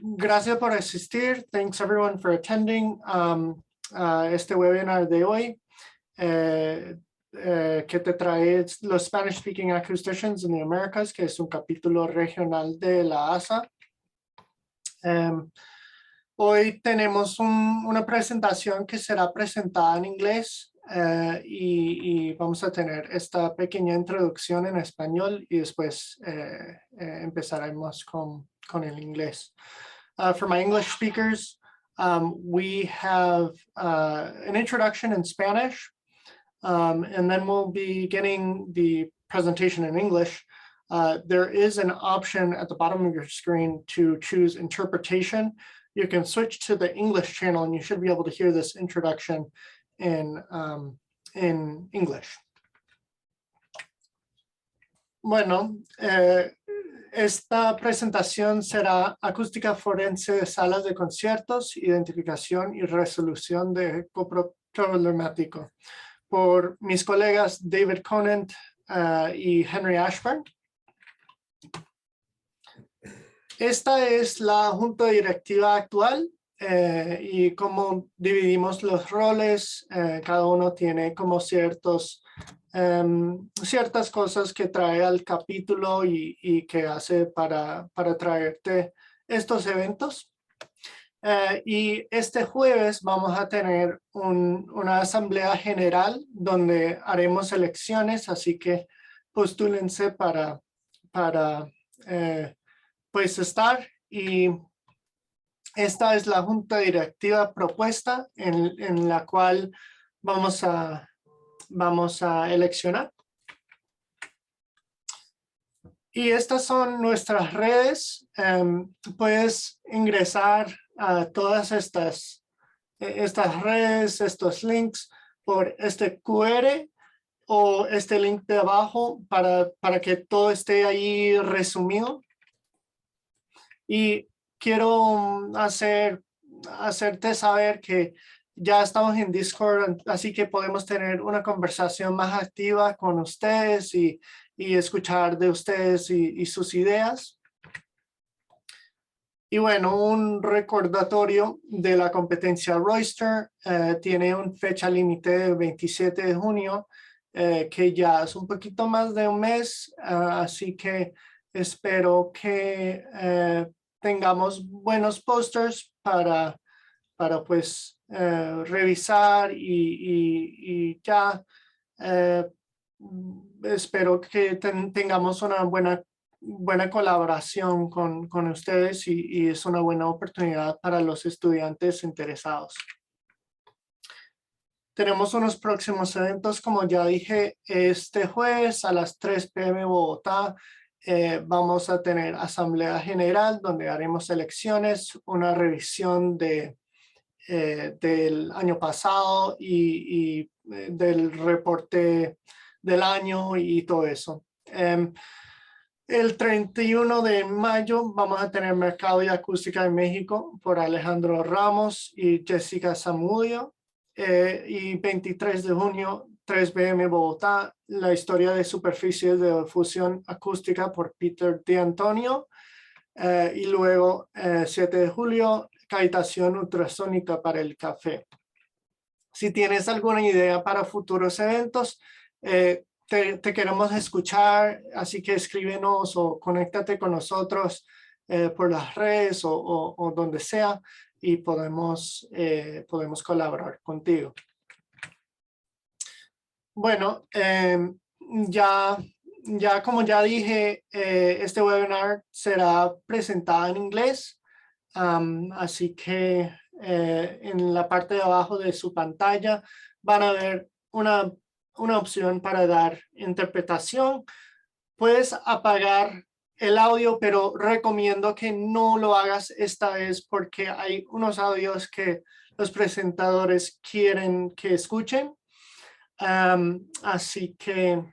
Gracias por asistir. Thanks everyone for attending este webinar de hoy que te trae los Spanish Speaking Acousticians in the Americas, que es un capítulo regional de la ASA. Hoy tenemos una presentación que será presentada en inglés y vamos a tener esta pequeña introducción en español y después empezaremos con el inglés. For my English speakers, we have an introduction in Spanish, and then we'll be getting the presentation in English. There is an option at the bottom of your screen to choose interpretation. You can switch to the English channel and you should be able to hear this introduction in English. Bueno, esta presentación será acústica forense de salas de conciertos, identificación y resolución de eco problemático por mis colegas David Conant y Henry Ashburn. Esta es la junta directiva actual y como dividimos los roles, cada uno tiene como ciertas cosas que trae al capítulo y que hace para traerte estos eventos. Y este jueves vamos a tener una asamblea general donde haremos elecciones, así que postúlense para pues estar, y esta es la junta directiva propuesta en la cual vamos a eleccionar. Y estas son nuestras redes. Puedes ingresar a todas estas redes, estos links por este QR o este link de abajo para que todo esté ahí resumido. Y quiero hacerte saber que ya estamos en Discord, así que podemos tener una conversación más activa con ustedes y escuchar de ustedes y sus ideas. Y bueno, un recordatorio de la competencia Royster tiene una fecha límite del 27 de junio, que ya es un poquito más de un mes, así que espero que tengamos buenos posters para pues revisar y ya espero que tengamos una buena colaboración con ustedes y es una buena oportunidad para los estudiantes interesados. Tenemos unos próximos eventos, como ya dije, este jueves a las 3 p.m. Bogotá. Vamos a tener asamblea general donde haremos elecciones, una revisión del año pasado y del reporte del año y todo eso. El 31 de mayo vamos a tener Mercado y Acústica en México por Alejandro Ramos y Jessica Zamudio. Y 23 de junio, 3 p.m. Bogotá, la historia de superficies de fusión acústica por Peter De Antonio. Y luego 7 de julio, cavitación ultrasónica para el café. Si tienes alguna idea para futuros eventos, te queremos escuchar, así que escríbenos o conéctate con nosotros por las redes o donde sea y podemos colaborar contigo. Bueno, ya como ya dije, este webinar será presentado en inglés, así que en la parte de abajo de su pantalla van a ver una opción para dar interpretación. Puedes apagar el audio, pero recomiendo que no lo hagas esta vez porque hay unos audios que los presentadores quieren que escuchen. Así que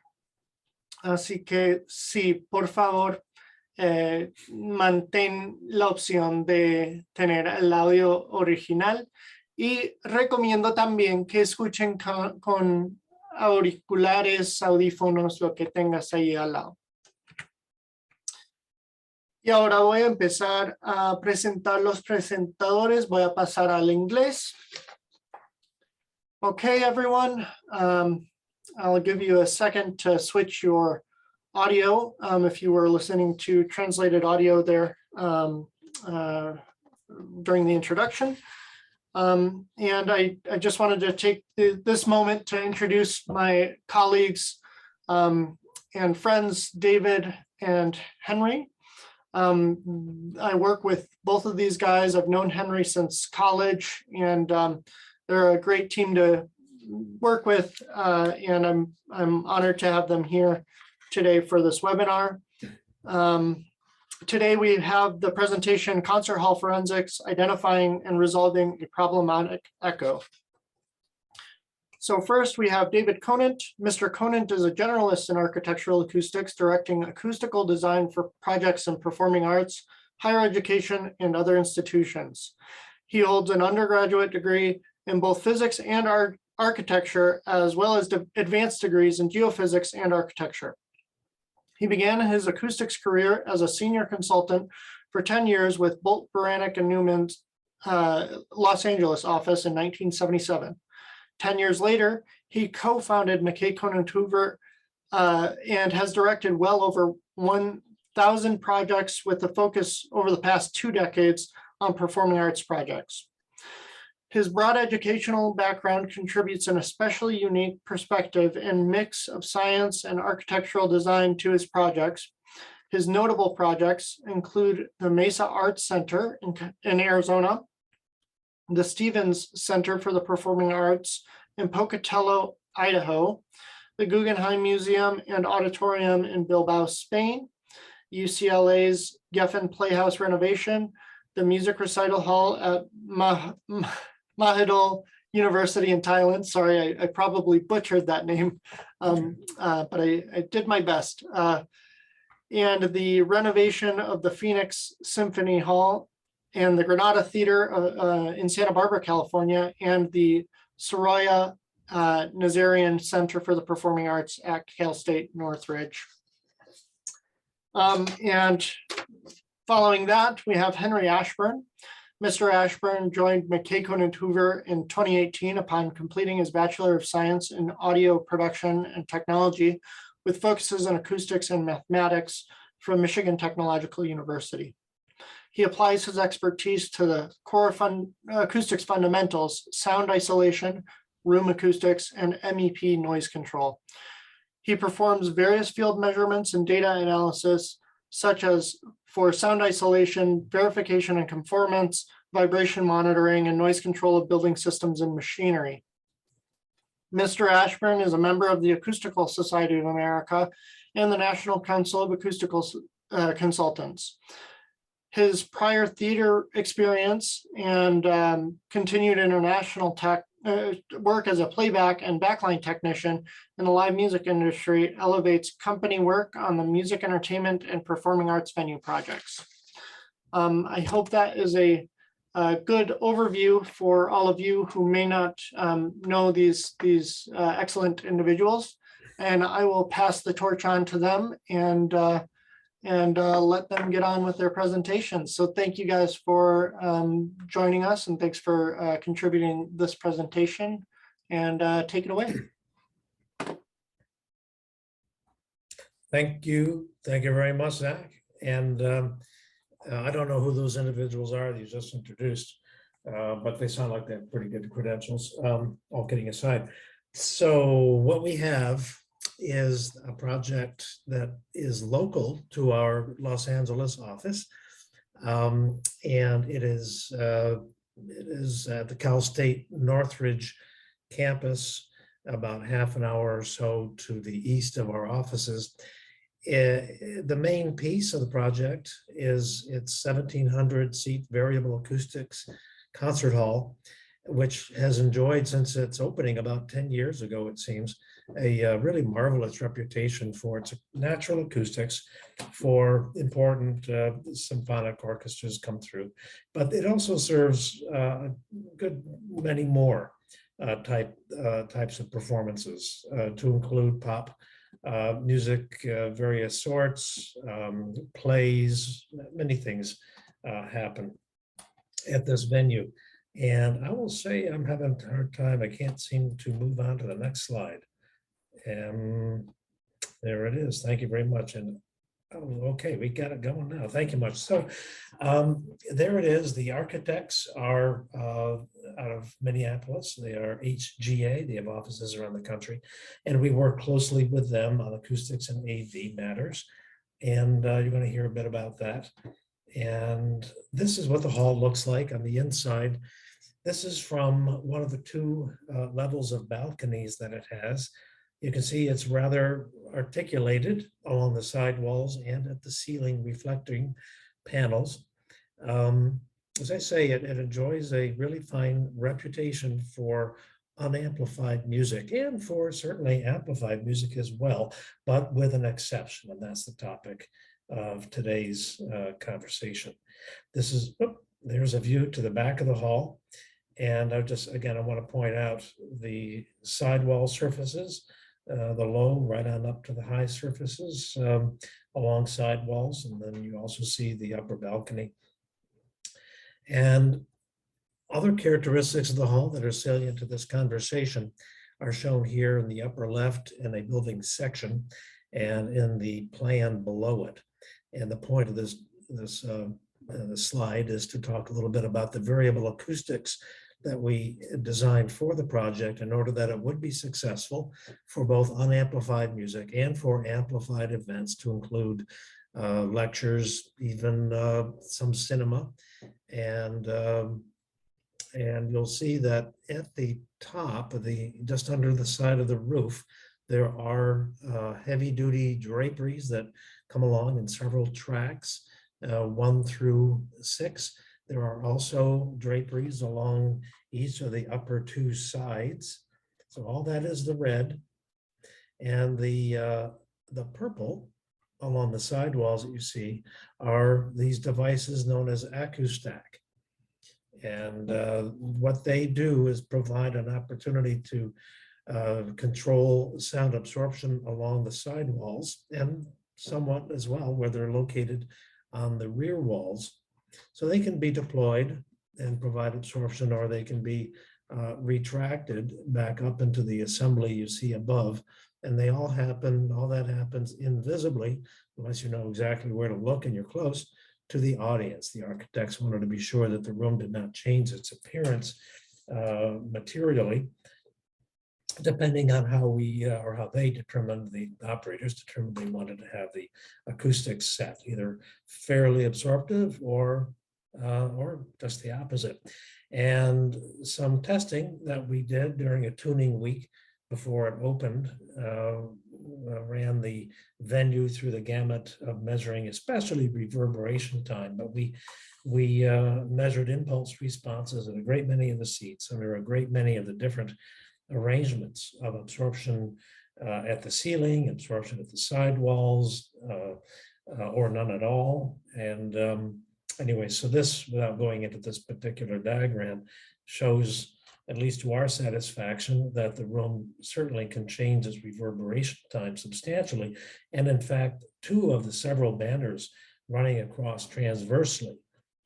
sí, por favor, mantén la opción de tener el audio original y recomiendo también que escuchen con auriculares, audífonos, lo que tengas ahí al lado. Y ahora voy a empezar a presentar los presentadores. Voy a pasar al inglés. Okay, everyone. I'll give you a second to switch your audio if you were listening to translated audio there during the introduction. And I just wanted to take this moment to introduce my colleagues and friends, David and Henry. I work with both of these guys. I've known Henry since college, and they're a great team to work with, and I'm honored to have them here today for this webinar. Today we have the presentation, Concert Hall Forensics, Identifying and Resolving a Problematic Echo. So first we have David Conant. Mr. Conant is a generalist in architectural acoustics, directing acoustical design for projects in performing arts, higher education, and other institutions. He holds an undergraduate degree in both physics and architecture, as well as advanced degrees in geophysics and architecture. He began his acoustics career as a senior consultant for 10 years with Bolt, Beranek, and Newman's Los Angeles office in 1977. 10 years later, he co-founded McKay Conant Hoover and has directed well over 1,000 projects with a focus over the past 2 decades on performing arts projects. His broad educational background contributes an especially unique perspective and mix of science and architectural design to his projects. His notable projects include the Mesa Arts Center in Arizona, the Stevens Center for the Performing Arts in Pocatello, Idaho, the Guggenheim Museum and Auditorium in Bilbao, Spain, UCLA's Geffen Playhouse renovation, the Music Recital Hall at Mahidol University in Thailand. Sorry, I probably butchered that name, but I did my best. And the renovation of the Phoenix Symphony Hall and the Granada Theater in Santa Barbara, California, and the Soroya Nazarian Center for the Performing Arts at Cal State Northridge. And following that, we have Henry Ashburn. Mr. Ashburn joined McKay Conant Hoover in 2018 upon completing his Bachelor of Science in Audio Production and Technology with focuses in acoustics and mathematics from Michigan Technological University. He applies his expertise to the core acoustics fundamentals, sound isolation, room acoustics, and MEP noise control. He performs various field measurements and data analysis, such as for sound isolation, verification and conformance, vibration monitoring, and noise control of building systems and machinery. Mr. Ashburn is a member of the Acoustical Society of America and the National Council of Acoustical Consultants. His prior theater experience and continued international work as a playback and backline technician in the live music industry elevates company work on the music, entertainment, and performing arts venue projects. I hope that is a good overview for all of you who may not know these excellent individuals, and I will pass the torch on to them and let them get on with their presentations. So thank you guys for joining us, and thanks for contributing this presentation, and take it away. Thank you very much, Zach. And I don't know who those individuals are that you just introduced, but they sound like they have pretty good credentials, all kidding aside. So what we have is a project that is local to our Los Angeles office, and it is at the Cal State Northridge campus, about half an hour or so to the east of our offices. The main piece of the project is its 1,700 seat variable acoustics concert hall, which has enjoyed since its opening about 10 years ago, it seems, a really marvelous reputation for its natural acoustics for important symphonic orchestras come through. But it also serves a good many more types of performances, to include pop music, various sorts, plays, many things happen at this venue. And I will say I'm having a hard time. I can't seem to move on to the next slide. And there it is. Thank you very much. And oh, okay, we got it going now. Thank you much. So there it is. The architects are out of Minneapolis. They are HGA. They have offices around the country. And we work closely with them on acoustics and AV matters. And you're going to hear a bit about that. And this is what the hall looks like on the inside. This is from one of the two levels of balconies that it has. You can see it's rather articulated along the side walls and at the ceiling reflecting panels. As I say, it enjoys a really fine reputation for unamplified music and for certainly amplified music as well, but with an exception, and that's the topic of today's conversation. This is, there's a view to the back of the hall. And again, I want to point out the sidewall surfaces, the low right on up to the high surfaces along side walls. And then you also see the upper balcony. And other characteristics of the hall that are salient to this conversation are shown here in the upper left in a building section and in the plan below it. And the point of this slide is to talk a little bit about the variable acoustics that we designed for the project in order that it would be successful for both unamplified music and for amplified events, to include lectures, even some cinema. And you'll see that at the top of just under the side of the roof, there are heavy-duty draperies that come along in several tracks, 1 through 6. There are also draperies along each of the upper 2 sides. So all that is the red. And the purple along the side walls that you see are these devices known as acoustics. And what they do is provide an opportunity to control sound absorption along the side walls and somewhat as well where they're located on the rear walls. So they can be deployed and provide absorption, or they can be retracted back up into the assembly you see above. And they all that happens invisibly, unless you know exactly where to look and you're close to the audience. The architects wanted to be sure that the room did not change its appearance materially, depending on how we or how they determined, the operators determined they wanted to have the acoustics set, either fairly absorptive or just the opposite. And some testing that we did during a tuning week before it opened ran the venue through the gamut of measuring, especially reverberation time. But we measured impulse responses at a great many of the seats, and there are a great many of the different arrangements of absorption at the ceiling, absorption at the side walls, or none at all. And anyway, so this, without going into this particular diagram, shows, at least to our satisfaction, that the room certainly can change its reverberation time substantially. And in fact, 2 of the several banners running across transversely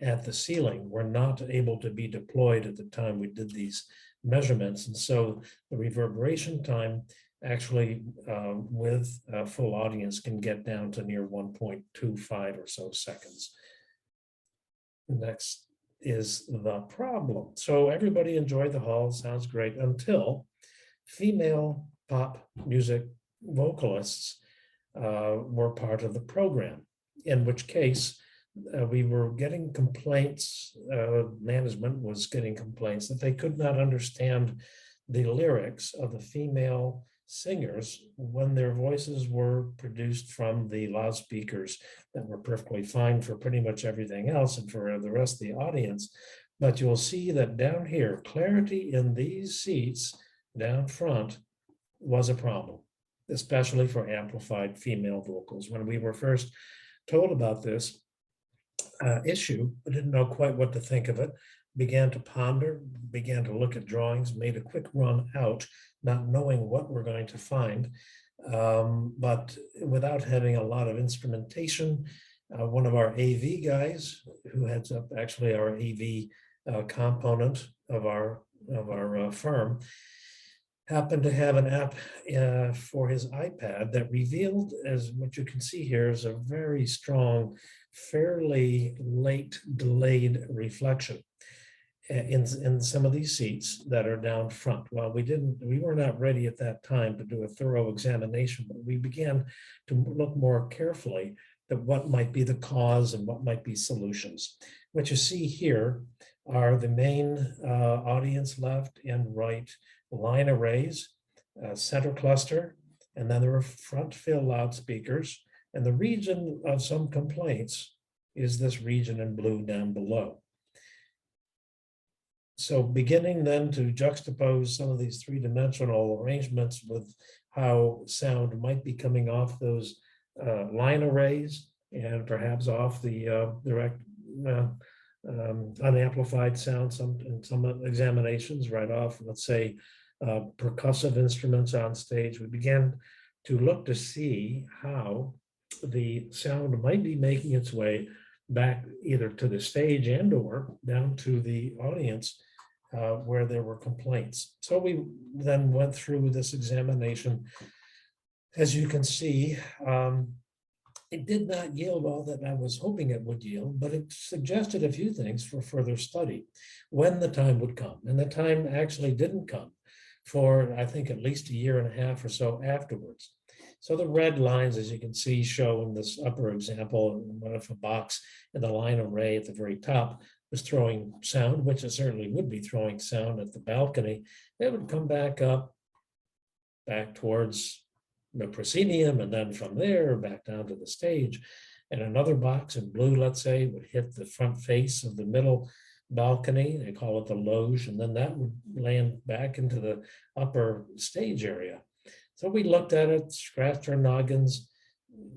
at the ceiling were not able to be deployed at the time we did these measurements. And so the reverberation time actually with a full audience can get down to near 1.25 or so seconds. Next is the problem. So everybody enjoyed the hall, sounds great, until female pop music vocalists were part of the program, in which case we were getting complaints, management was getting complaints that they could not understand the lyrics of the female singers when their voices were produced from the loudspeakers that were perfectly fine for pretty much everything else and for the rest of the audience. But you'll see that down here, clarity in these seats down front was a problem, especially for amplified female vocals. When we were first told about this issue, I didn't know quite what to think of it, began to ponder, began to look at drawings, made a quick run out, not knowing what we're going to find. but without having a lot of instrumentation. One of our AV guys, who heads up actually our AV component of our firm, happened to have an app for his iPad that revealed, as what you can see here, is a very strong, fairly late delayed reflection in some of these seats that are down front. Well, we were not ready at that time to do a thorough examination, but we began to look more carefully at what might be the cause and what might be solutions. What you see here are the main audience left and right line arrays, center cluster, and then there are front fill loudspeakers. And the region of some complaints is this region in blue down below. So beginning then to juxtapose some of these three-dimensional arrangements with how sound might be coming off those line arrays and perhaps off the direct unamplified sound in some examinations right off, let's say, percussive instruments on stage, we began to look to see how the sound might be making its way back either to the stage and or down to the audience where there were complaints. So we then went through this examination. As you can see, it did not yield all that I was hoping it would yield, but it suggested a few things for further study when the time would come. And the time actually didn't come for, I think, at least a year and a half or so afterwards. So the red lines, as you can see, show in this upper example, one of a box in the line array at the very top was throwing sound, which it certainly would be throwing sound at the balcony. It would come back up, back towards the proscenium, and then from there back down to the stage. And another box in blue, let's say, would hit the front face of the middle balcony. They call it the loge, and then that would land back into the upper stage area. So we looked at it, scratched our noggins,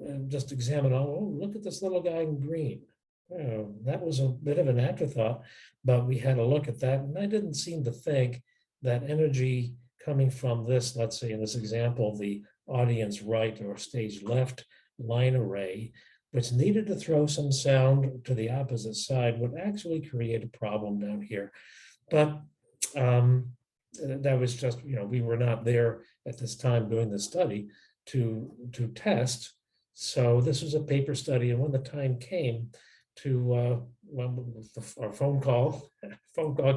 and just examined, oh, look at this little guy in green. That was a bit of an afterthought, but we had a look at that, and I didn't seem to think that energy coming from this, let's say in this example, the audience right or stage left line array, which needed to throw some sound to the opposite side, would actually create a problem down here. But that was just, we were not there at this time doing the study to test. So this was a paper study, and when the time came to our phone call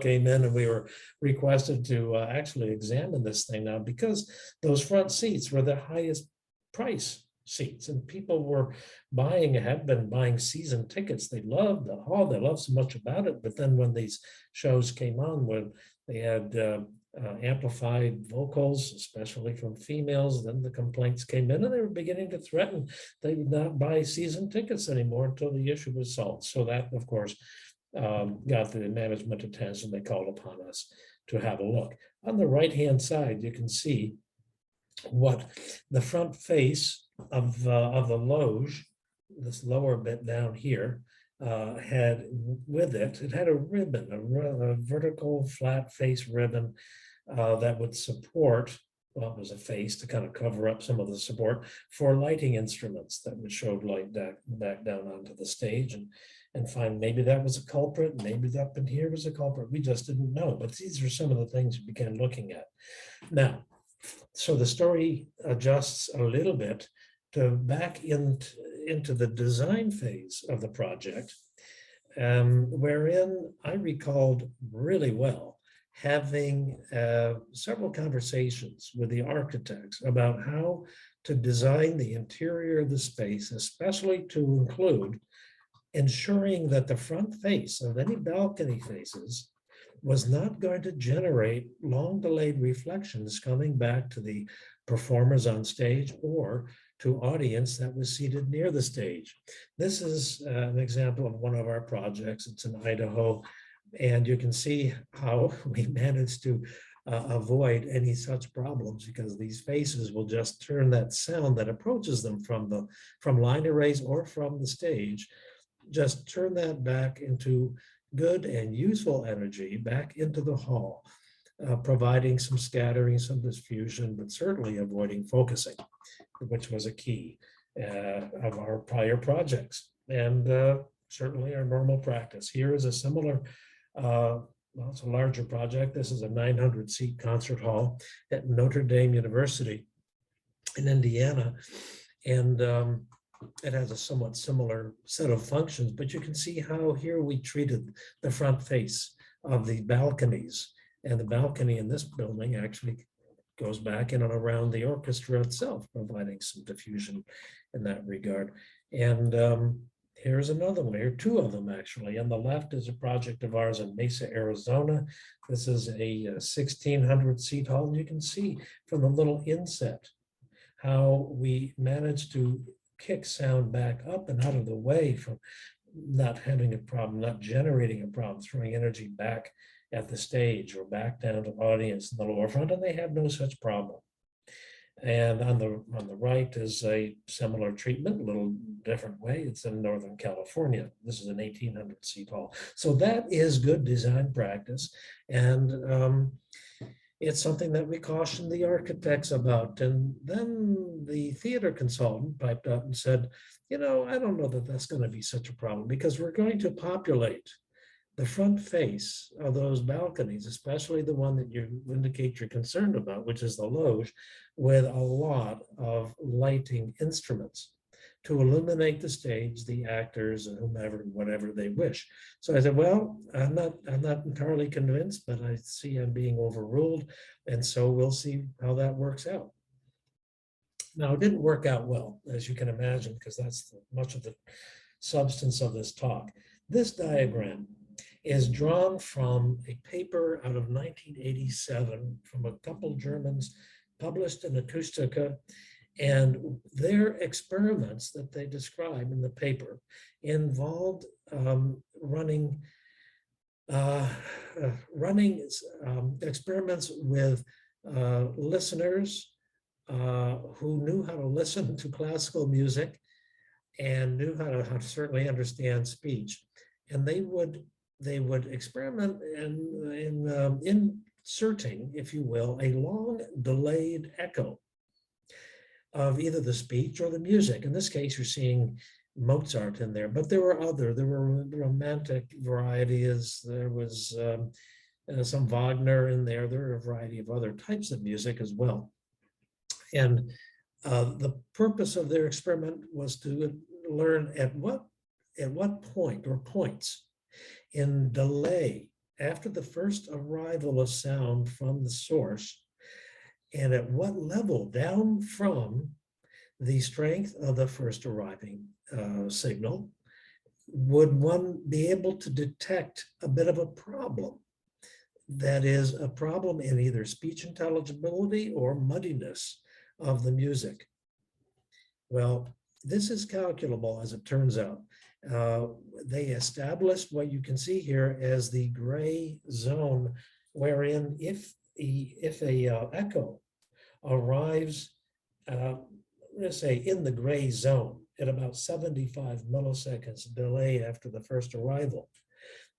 came in, and we were requested to actually examine this thing now, because those front seats were the highest price seats, and people were had been buying season tickets. They loved the hall, they loved so much about it. But then when these shows came on, when they had amplified vocals, especially from females, then the complaints came in, and they were beginning to threaten they would not buy season tickets anymore until the issue was solved. So that, of course, got the management attention. They called upon us to have a look. On the right-hand side, you can see what the front face of the loge, this lower bit down here, had with it. It had a ribbon, a vertical flat face ribbon that would support, well, it was a face to kind of cover up some of the support for lighting instruments that would show light back down onto the stage, and find maybe that was a culprit, maybe up in here was a culprit. We just didn't know, but these are some of the things we began looking at. Now, so the story adjusts a little bit to back into the design phase of the project, wherein I recalled really well having several conversations with the architects about how to design the interior of the space, especially to include ensuring that the front face of any balcony faces was not going to generate long delayed reflections coming back to the performers on stage or to audience that was seated near the stage. This is an example of one of our projects. It's in Idaho, and you can see how we managed to avoid any such problems, because these faces will just turn that sound that approaches them from line arrays or from the stage, just turn that back into good and useful energy back into the hall. providing some scattering, some diffusion, but certainly avoiding focusing, which was a key of our prior projects, and certainly our normal practice. Here is a similar, well, it's a larger project. This is a 900-seat concert hall at Notre Dame University in Indiana, and it has a somewhat similar set of functions, but you can see how here we treated the front face of the balconies, and the balcony in this building actually goes back in and around the orchestra itself, providing some diffusion in that regard. And here's another one. Here are two of them, actually. On the left is a project of ours in Mesa, Arizona. This is a 1,600-seat hall. And you can see from the little inset how we managed to kick sound back up and out of the way from not having a problem, not generating a problem, throwing energy back at the stage or back down to the audience in the lower front, and they have no such problem. And on the right is a similar treatment, a little different way. It's in Northern California. This is an 1,800-seat hall. So that is good design practice. And it's something that we caution the architects about. And then the theater consultant piped up and said, you know, I don't know that that's going to be such a problem, because we're going to populate the front face of those balconies, especially the one that you indicate you're concerned about, which is the loge, with a lot of lighting instruments to illuminate the stage, the actors, and whomever, whatever they wish. So I said, well, I'm not entirely convinced, but I see I'm being overruled, and so we'll see how that works out. Now, it didn't work out well, as you can imagine, because that's much of the substance of this talk. This diagram is drawn from a paper out of 1987 from a couple Germans, published in Acoustica, and their experiments that they describe in the paper involved running experiments with listeners who knew how to listen to classical music and knew how to certainly understand speech. And they would experiment in inserting, if you will, a long delayed echo of either the speech or the music. In this case, you're seeing Mozart in there, but there were romantic varieties. There was some Wagner in there. There are a variety of other types of music as well. And the purpose of their experiment was to learn at what point or points in delay after the first arrival of sound from the source, and at what level down from the strength of the first arriving signal would one be able to detect a bit of a problem. That is, a problem in either speech intelligibility or muddiness of the music. Well, this is calculable, as it turns out. They established what you can see here as the gray zone, wherein if a echo arrives, let's say in the gray zone at about 75 milliseconds delay after the first arrival,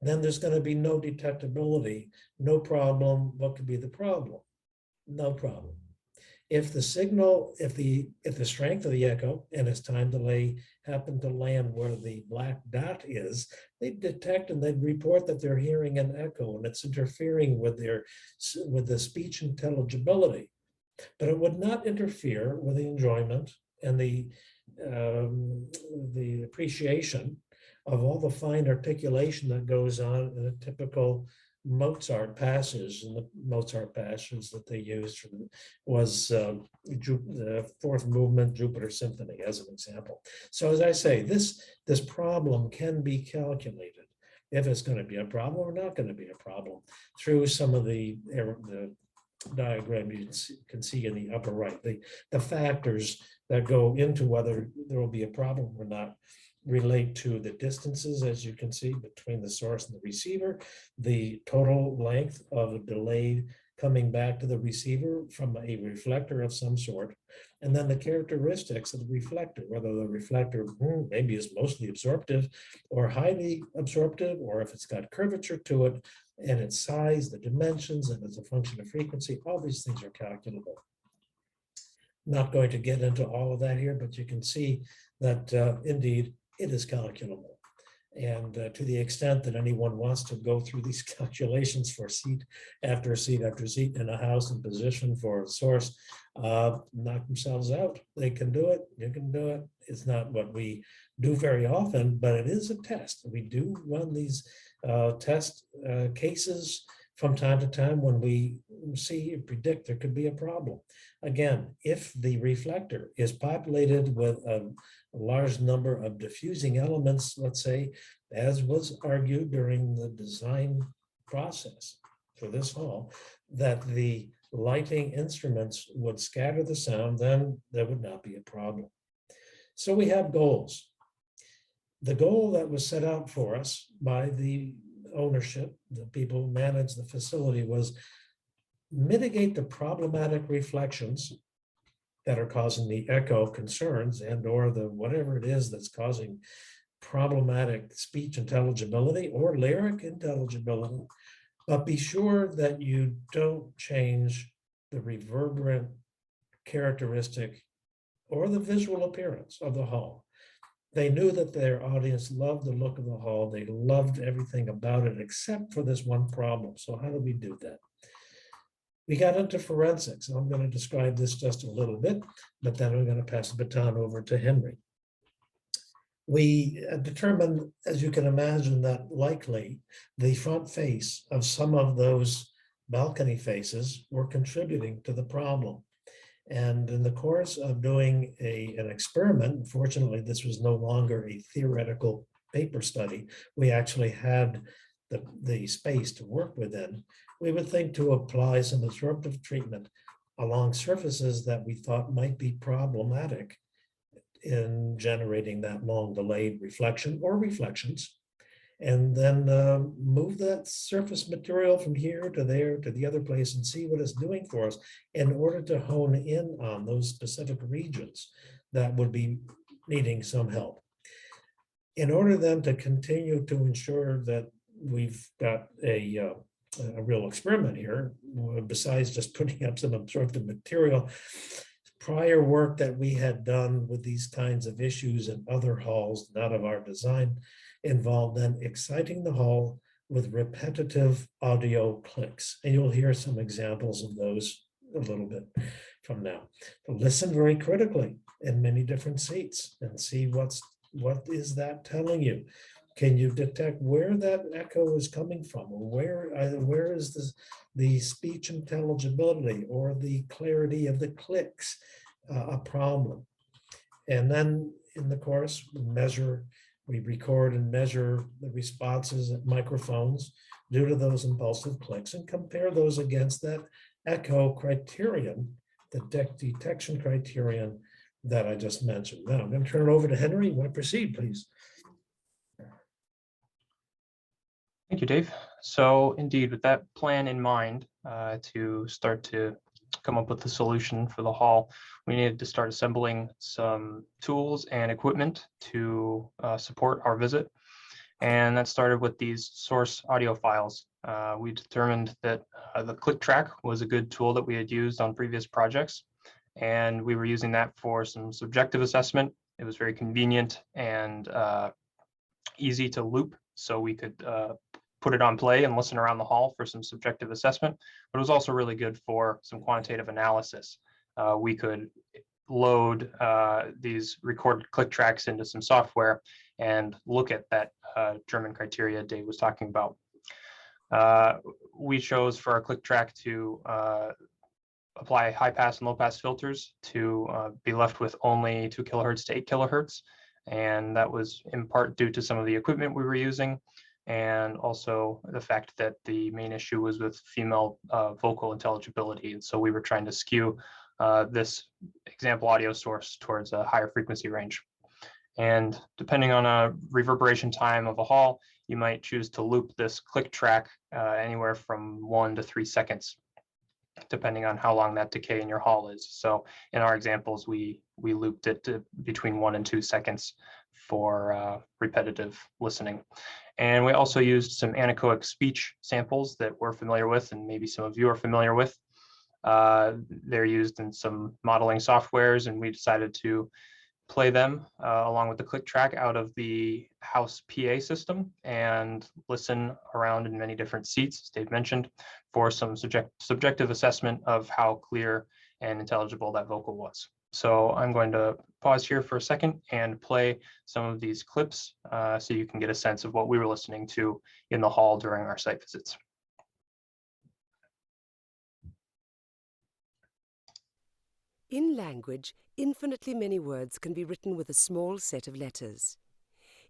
then there's going to be no detectability, no problem. What could be the problem? No problem. If the signal, if the strength of the echo and its time delay happen to land where the black dot is, they'd detect and they'd report that they're hearing an echo and it's interfering with the speech intelligibility. But it would not interfere with the enjoyment and the appreciation of all the fine articulation that goes on in a typical Mozart passage. And the Mozart passage that they used was the fourth movement, Jupiter Symphony, as an example. So as I say, this problem can be calculated if it's going to be a problem or not going to be a problem through some of the diagram you can see in the upper right. The factors that go into whether there will be a problem or not relate to the distances, as you can see, between the source and the receiver, the total length of a delayed coming back to the receiver from a reflector of some sort, and then the characteristics of the reflector, whether the reflector maybe is mostly absorptive or highly absorptive, or if it's got curvature to it, and its size, the dimensions, and as a function of frequency, all these things are calculable. Not going to get into all of that here, but you can see that indeed it is calculable. And to the extent that anyone wants to go through these calculations for seat after seat after seat in a house and position for a source, knock themselves out. They can do it. You can do it. It's not what we do very often, but it is a test. We do run these test cases from time to time when we see and predict there could be a problem. Again, if the reflector is populated with a large number of diffusing elements, let's say, as was argued during the design process for this hall, that the lighting instruments would scatter the sound, then there would not be a problem. So we have goals. The goal that was set out for us by the ownership, the people who manage the facility, was mitigate the problematic reflections that are causing the echo concerns and or the whatever it is that's causing problematic speech intelligibility or lyric intelligibility, but be sure that you don't change the reverberant characteristic or the visual appearance of the hall. They knew that their audience loved the look of the hall. They loved everything about it except for this one problem. So how do we do that? We got into forensics. I'm going to describe this just a little bit, but then I'm going to pass the baton over to Henry. We determined, as you can imagine, that likely the front face of some of those balcony faces were contributing to the problem. And in the course of doing an experiment, fortunately, this was no longer a theoretical paper study. We actually had the space to work within. We would think to apply some absorptive treatment along surfaces that we thought might be problematic in generating that long delayed reflection or reflections, and then move that surface material from here to there to the other place and see what it's doing for us in order to hone in on those specific regions that would be needing some help. In order then to continue to ensure that we've got a real experiment here, besides just putting up some absorptive material, prior work that we had done with these kinds of issues in other halls, not of our design, involved then exciting the hall with repetitive audio clicks. And you'll hear some examples of those a little bit from now. So listen very critically in many different seats and see what is that telling you. Can you detect where that echo is coming from, or where is the speech intelligibility or the clarity of the clicks a problem? And then in the course, we record and measure the responses at microphones due to those impulsive clicks and compare those against that echo criterion, the detection criterion that I just mentioned. Now I'm going to turn it over to Henry. You want to proceed, please? Thank you, Dave. So indeed, with that plan in mind, to start to come up with the solution for the hall, we needed to start assembling some tools and equipment to support our visit. And that started with these source audio files. We determined that the click track was a good tool that we had used on previous projects, and we were using that for some subjective assessment. It was very convenient and easy to loop, so we could put it on play and listen around the hall for some subjective assessment, but it was also really good for some quantitative analysis. We could load these recorded click tracks into some software and look at that German criteria Dave was talking about. We chose for our click track to apply high pass and low pass filters to be left with only 2 kilohertz to 8 kilohertz. And that was in part due to some of the equipment we were using, and also the fact that the main issue was with female vocal intelligibility. And so we were trying to skew this example audio source towards a higher frequency range. And depending on a reverberation time of a hall, you might choose to loop this click track anywhere from 1 to 3 seconds. depending on how long that decay in your hall is. So in our examples, we looped it to between 1 and 2 seconds for repetitive listening. And we also used some anechoic speech samples that we're familiar with, and maybe some of you are familiar with. They're used in some modeling softwares, and we decided to play them along with the click track out of the house PA system and listen around in many different seats, as Dave mentioned, for some subjective assessment of how clear and intelligible that vocal was. So I'm going to pause here for a second and play some of these clips so you can get a sense of what we were listening to in the hall during our site visits. In language, infinitely many words can be written with a small set of letters.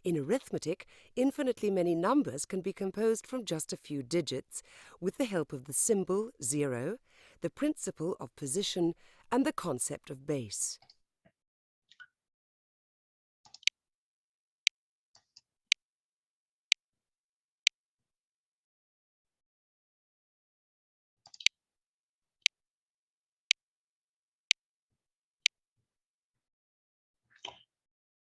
In arithmetic, infinitely many numbers can be composed from just a few digits with the help of the symbol 0, the principle of position, and the concept of base.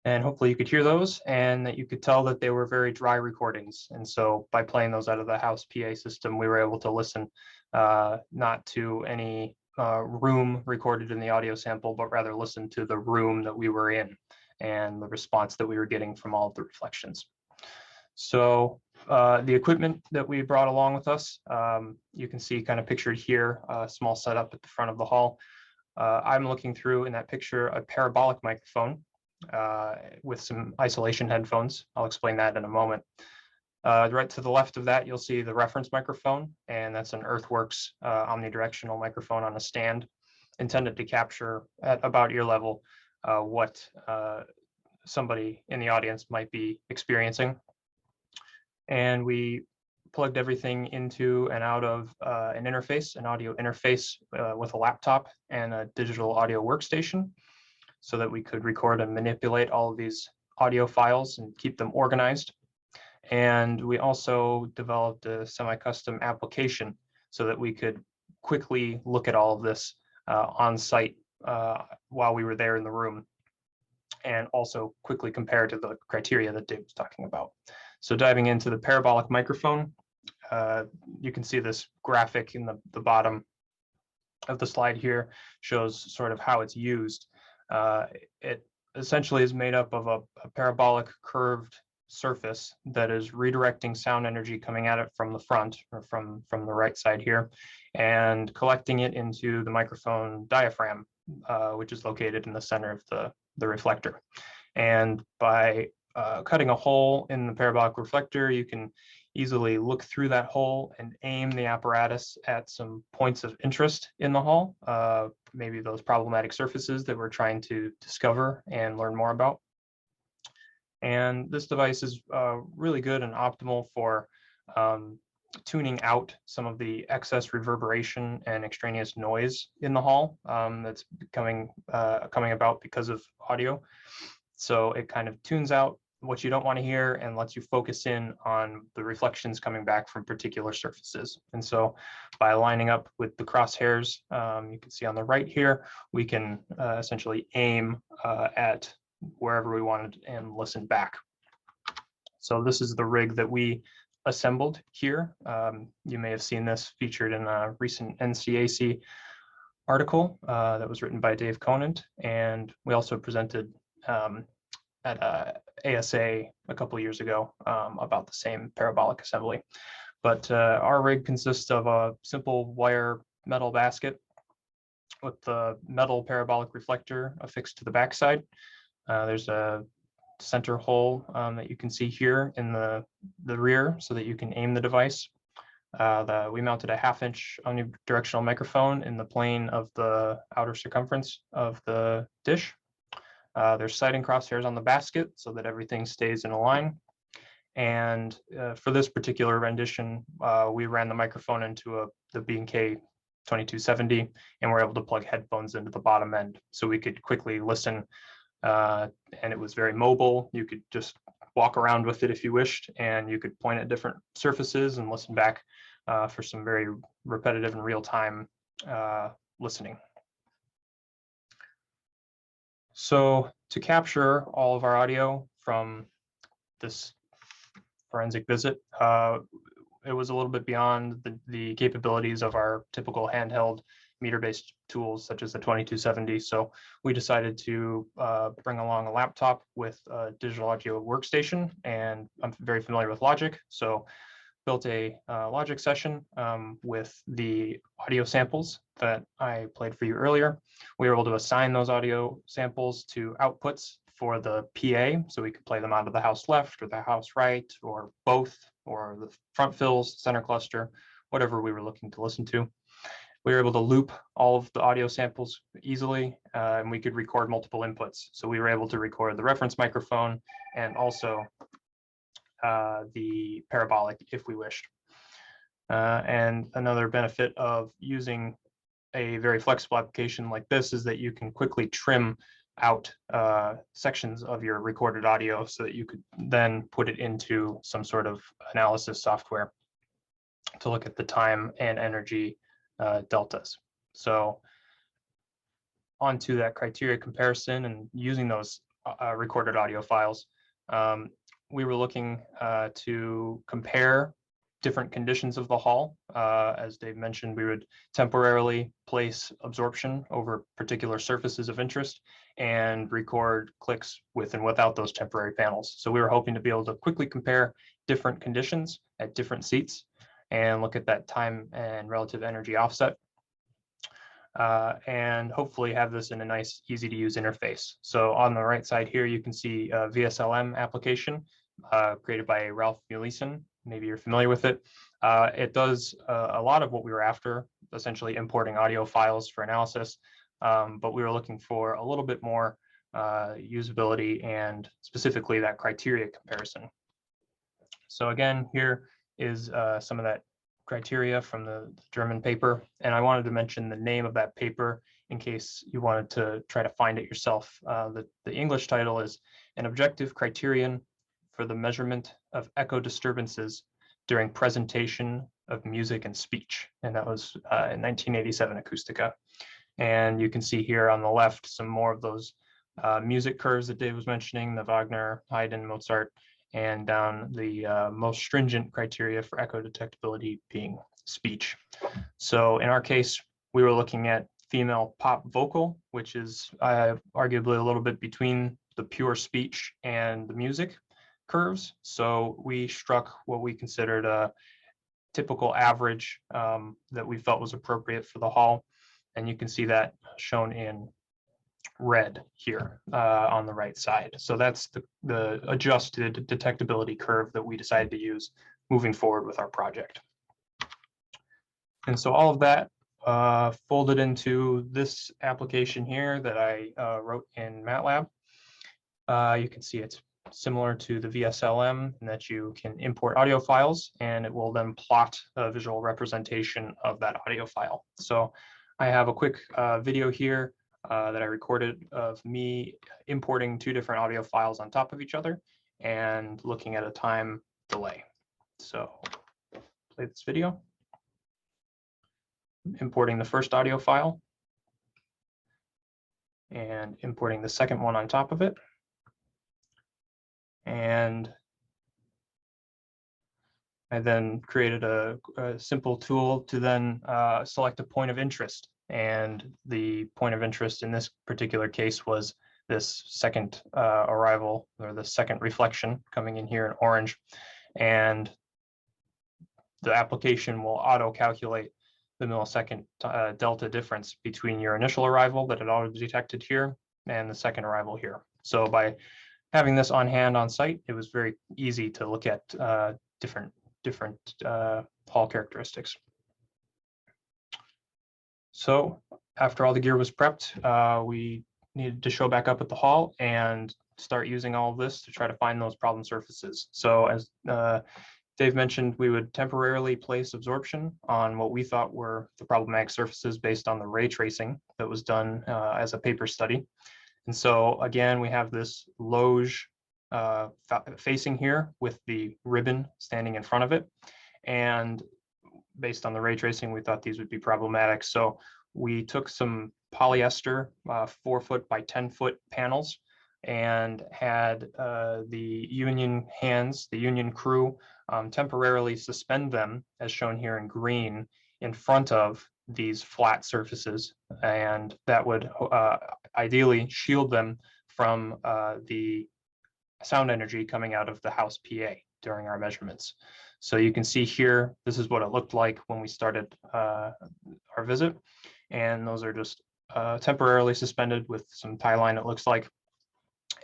And hopefully you could hear those and that you could tell that they were very dry recordings. And so by playing those out of the house PA system, we were able to listen not to any room recorded in the audio sample, but rather listen to the room that we were in and the response that we were getting from all of the reflections. So the equipment that we brought along with us, you can see kind of pictured here, a small setup at the front of the hall. I'm looking through in that picture a parabolic microphone with some isolation headphones. I'll explain that in a moment. Right to the left of that, you'll see the reference microphone, and that's an Earthworks omnidirectional microphone on a stand intended to capture at about ear level what somebody in the audience might be experiencing. And we plugged everything into and out of an interface, an audio interface with a laptop and a digital audio workstation, so that we could record and manipulate all of these audio files and keep them organized. And we also developed a semi-custom application so that we could quickly look at all of this on site while we were there in the room, and also quickly compare to the criteria that Dave was talking about. So diving into the parabolic microphone, you can see this graphic in the bottom of the slide here shows sort of how it's used. It essentially is made up of a parabolic curved surface that is redirecting sound energy coming at it from the front, or from the right side here, and collecting it into the microphone diaphragm, which is located in the center of the reflector. And by cutting a hole in the parabolic reflector, you can easily look through that hole and aim the apparatus at some points of interest in the hall, maybe those problematic surfaces that we're trying to discover and learn more about. And this device is really good and optimal for tuning out some of the excess reverberation and extraneous noise in the hall that's coming about because of audio. So it kind of tunes out what you don't want to hear and lets you focus in on the reflections coming back from particular surfaces. And so by lining up with the crosshairs, you can see on the right here, we can essentially aim at wherever we wanted and listen back. So this is the rig that we assembled here. You may have seen this featured in a recent NCAC article that was written by Dave Conant, and we also presented at ASA a couple of years ago about the same parabolic assembly. But our rig consists of a simple wire metal basket with the metal parabolic reflector affixed to the backside. There's a center hole that you can see here in the rear so that you can aim the device. We mounted a 1/2-inch omnidirectional microphone in the plane of the outer circumference of the dish. There's sighting crosshairs on the basket so that everything stays in a line. And for this particular rendition, we ran the microphone into the B&K 2270, and we're able to plug headphones into the bottom end so we could quickly listen. And it was very mobile. You could just walk around with it if you wished, and you could point at different surfaces and listen back for some very repetitive and real-time listening. So to capture all of our audio from this forensic visit, it was a little bit beyond the capabilities of our typical handheld meter-based tools such as the 2270. So we decided to bring along a laptop with a digital audio workstation, and I'm very familiar with Logic. So built a Logic session with the audio samples that I played for you earlier. We were able to assign those audio samples to outputs for the PA, so we could play them out of the house left or the house right, or both, or the front fills, center cluster, whatever we were looking to listen to. We were able to loop all of the audio samples easily, and we could record multiple inputs. So we were able to record the reference microphone and also the parabolic if we wished. And another benefit of using a very flexible application like this is that you can quickly trim out sections of your recorded audio so that you could then put it into some sort of analysis software to look at the time and energy deltas. So onto that criteria comparison and using those recorded audio files, we were looking to compare different conditions of the hall. As Dave mentioned, we would temporarily place absorption over particular surfaces of interest and record clicks with and without those temporary panels. So we were hoping to be able to quickly compare different conditions at different seats and look at that time and relative energy offset. And hopefully have this in a nice, easy to use interface. So on the right side here, you can see a VSLM application created by Ralph Muleson. Maybe you're familiar with it. It does a lot of what we were after, essentially importing audio files for analysis, but we were looking for a little bit more usability and specifically that criteria comparison. So again, here is some of that criteria from the German paper, and I wanted to mention the name of that paper in case you wanted to try to find it yourself. The English title is An Objective Criterion for the Measurement of Echo Disturbances During Presentation of Music and Speech, and that was in 1987 Acoustica. And you can see here on the left some more of those music curves that Dave was mentioning, the Wagner, Haydn, Mozart, and down the most stringent criteria for echo detectability being speech. So in our case, we were looking at female pop vocal, which is arguably a little bit between the pure speech and the music curves. So we struck what we considered a typical average that we felt was appropriate for the hall. And you can see that shown in red here on the right side. So that's the adjusted detectability curve that we decided to use moving forward with our project. And so all of that folded into this application here that I wrote in MATLAB. You can see it's similar to the VSLM in that you can import audio files and it will then plot a visual representation of that audio file. So I have a quick video here that I recorded of me importing two different audio files on top of each other and looking at a time delay. So play this video. Importing the first audio file and importing the second one on top of it. And I then created a simple tool to then select a point of interest. And the point of interest in this particular case was this second arrival, or the second reflection coming in here in orange. And the application will auto-calculate the millisecond delta difference between your initial arrival that it auto detected here and the second arrival here. So by having this on hand on site, it was very easy to look at different hall characteristics. So after all the gear was prepped, we needed to show back up at the hall and start using all of this to try to find those problem surfaces. So as Dave mentioned, we would temporarily place absorption on what we thought were the problematic surfaces based on the ray tracing that was done as a paper study. And so again, we have this loge facing here with the ribbon standing in front of it. And based on the ray tracing, we thought these would be problematic. So we took some polyester 4-foot by 10-foot panels and had the union hands, the union crew, temporarily suspend them, as shown here in green, in front of these flat surfaces, and that would ideally shield them from the sound energy coming out of the house PA during our measurements. So you can see here, this is what it looked like when we started our visit, and those are just temporarily suspended with some tie line, it looks like,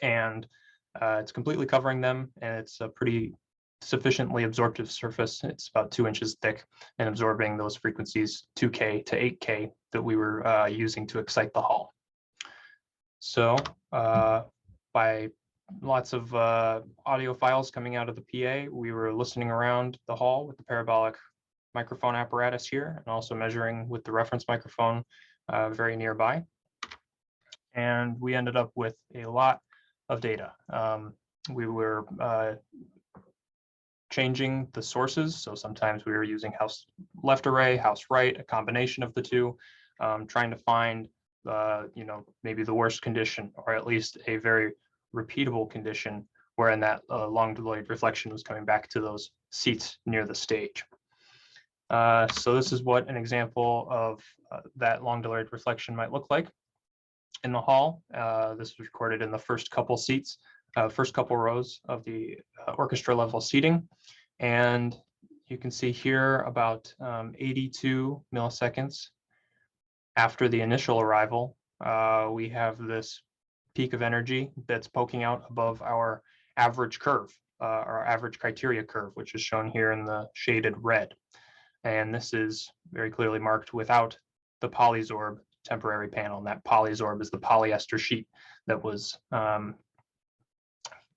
and it's completely covering them, and it's a pretty sufficiently absorptive surface. It's about 2 inches thick and absorbing those frequencies 2K to 8K that we were using to excite the hall. So by lots of audio files coming out of the PA, we were listening around the hall with the parabolic microphone apparatus here, and also measuring with the reference microphone very nearby. And we ended up with a lot of data. We were changing the sources. So sometimes we were using house left array, house right, a combination of the two, trying to find, maybe the worst condition, or at least a very repeatable condition wherein that long delayed reflection was coming back to those seats near the stage. So this is what an example of that long delayed reflection might look like in the hall. This was recorded in the first couple seats, first couple rows of the orchestra level seating. And you can see here about 82 milliseconds after the initial arrival, we have this peak of energy that's poking out above our average curve, our average criteria curve, which is shown here in the shaded red. And this is very clearly marked without the polysorb temporary panel. And that polysorb is the polyester sheet that was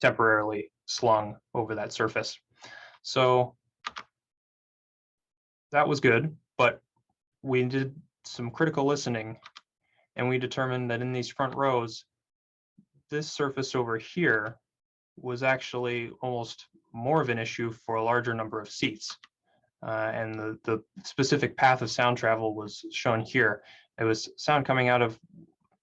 temporarily slung over that surface. So that was good, but we did some critical listening, and we determined that in these front rows, this surface over here was actually almost more of an issue for a larger number of seats. And the specific path of sound travel was shown here. It was sound coming out of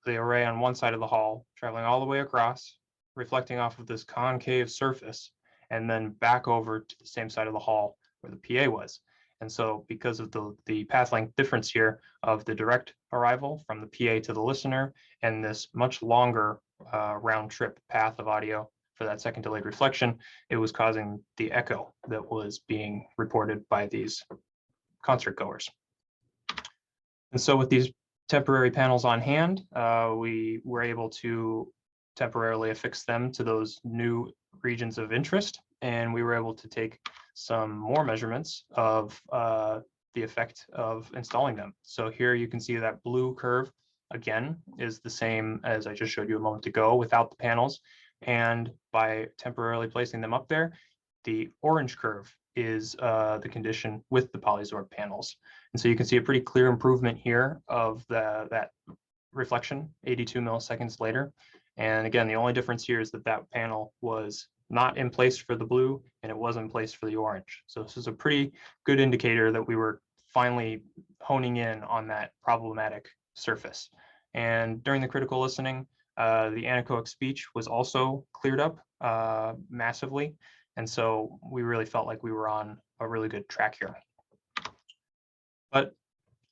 the array on one side of the hall, traveling all the way across, reflecting off of this concave surface, and then back over to the same side of the hall where the PA was. And so because of the path length difference here of the direct arrival from the PA to the listener, and this much longer round trip path of audio for that second delayed reflection, it was causing the echo that was being reported by these concert goers. And so with these temporary panels on hand, we were able to temporarily affix them to those new regions of interest, and we were able to take some more measurements of the effect of installing them. So here you can see that blue curve again is the same as I just showed you a moment ago without the panels, and by temporarily placing them up there, the orange curve is the condition with the polysorb panels. And so you can see a pretty clear improvement here of that reflection 82 milliseconds later. And again, the only difference here is that that panel was not in place for the blue and it was in place for the orange. So this is a pretty good indicator that we were finally honing in on that problematic surface. And during the critical listening, the anechoic speech was also cleared up massively. And so we really felt like we were on a really good track here. But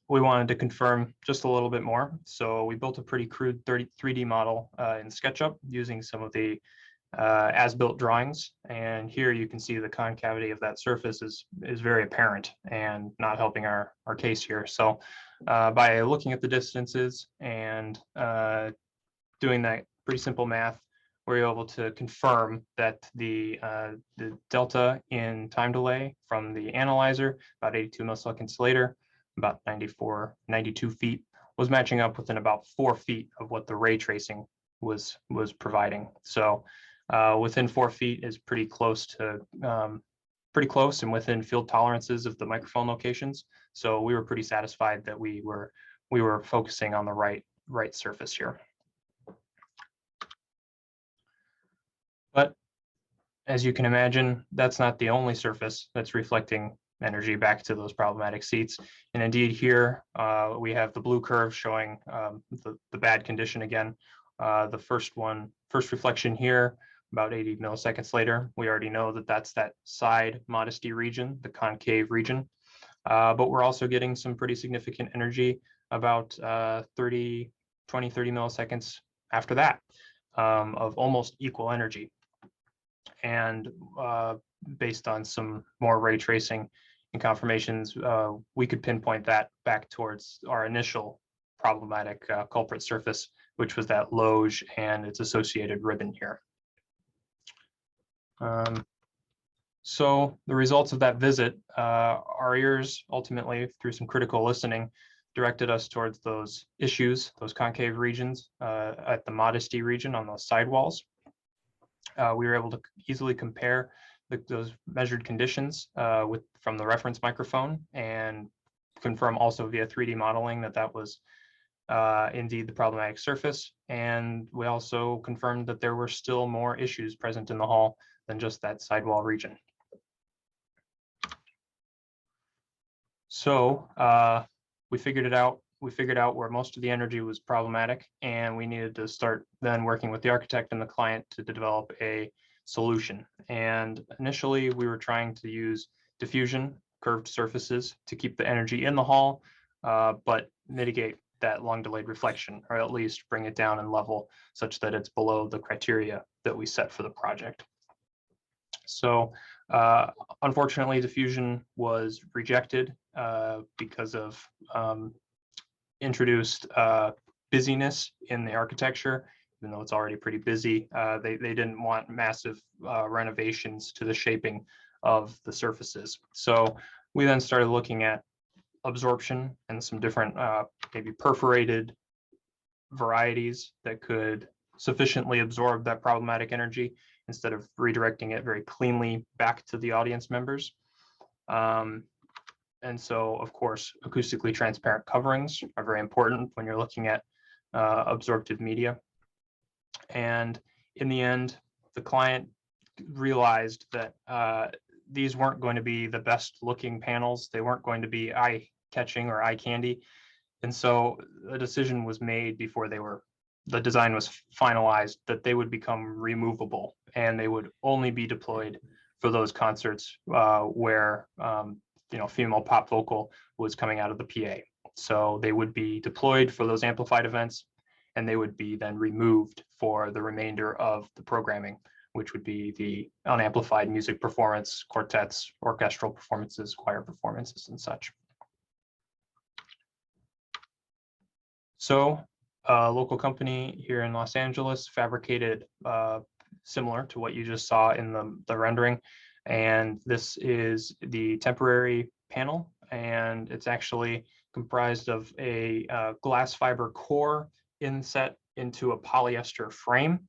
we wanted to confirm just a little bit more. So we built a pretty crude 3D model in SketchUp using some of the as-built drawings. And here you can see the concavity of that surface is very apparent and not helping our case here. So by looking at the distances and doing that pretty simple math, we're able to confirm that the delta in time delay from the analyzer, about 82 milliseconds later, about 92 feet, was matching up within about 4 feet of what the ray tracing was providing. So within 4 feet is pretty close and within field tolerances of the microphone locations. So we were pretty satisfied that we were focusing on the right surface here. But as you can imagine, that's not the only surface that's reflecting energy back to those problematic seats. And indeed here, we have the blue curve showing the bad condition again. The first reflection here, about 80 milliseconds later, we already know that that's that side modesty region, the concave region. But we're also getting some pretty significant energy about 30 milliseconds after that, of almost equal energy. And based on some more ray tracing and confirmations, we could pinpoint that back towards our initial problematic culprit surface, which was that loge and its associated ribbon here. So the results of that visit, our ears ultimately, through some critical listening, directed us towards those issues, those concave regions at the modesty region on those sidewalls. We were able to easily compare those measured conditions from the reference microphone and confirm also via 3D modeling that that was indeed the problematic surface. And we also confirmed that there were still more issues present in the hall than just that sidewall region. So we figured it out. We figured out where most of the energy was problematic, and we needed to start then working with the architect and the client to develop a solution. And initially, we were trying to use diffusion, curved surfaces to keep the energy in the hall, but mitigate that long delayed reflection, or at least bring it down in level such that it's below the criteria that we set for the project. So unfortunately, diffusion was rejected because of introduced busyness in the architecture. Even though it's already pretty busy, they didn't want massive renovations to the shaping of the surfaces. So we then started looking at absorption and some different maybe perforated varieties that could sufficiently absorb that problematic energy instead of redirecting it very cleanly back to the audience members. And so, of course, acoustically transparent coverings are very important when you're looking at absorptive media. And in the end, the client realized that these weren't going to be the best looking panels. They weren't going to be eye-catching or eye candy. And so a decision was made before the design was finalized that they would become removable and they would only be deployed for those concerts where female pop vocal was coming out of the PA. So they would be deployed for those amplified events, and they would be then removed for the remainder of the programming, which would be the unamplified music performance, quartets, orchestral performances, choir performances, and such. So a local company here in Los Angeles fabricated similar to what you just saw in the rendering. And this is the temporary panel, and it's actually comprised of a glass fiber core inset into a polyester frame.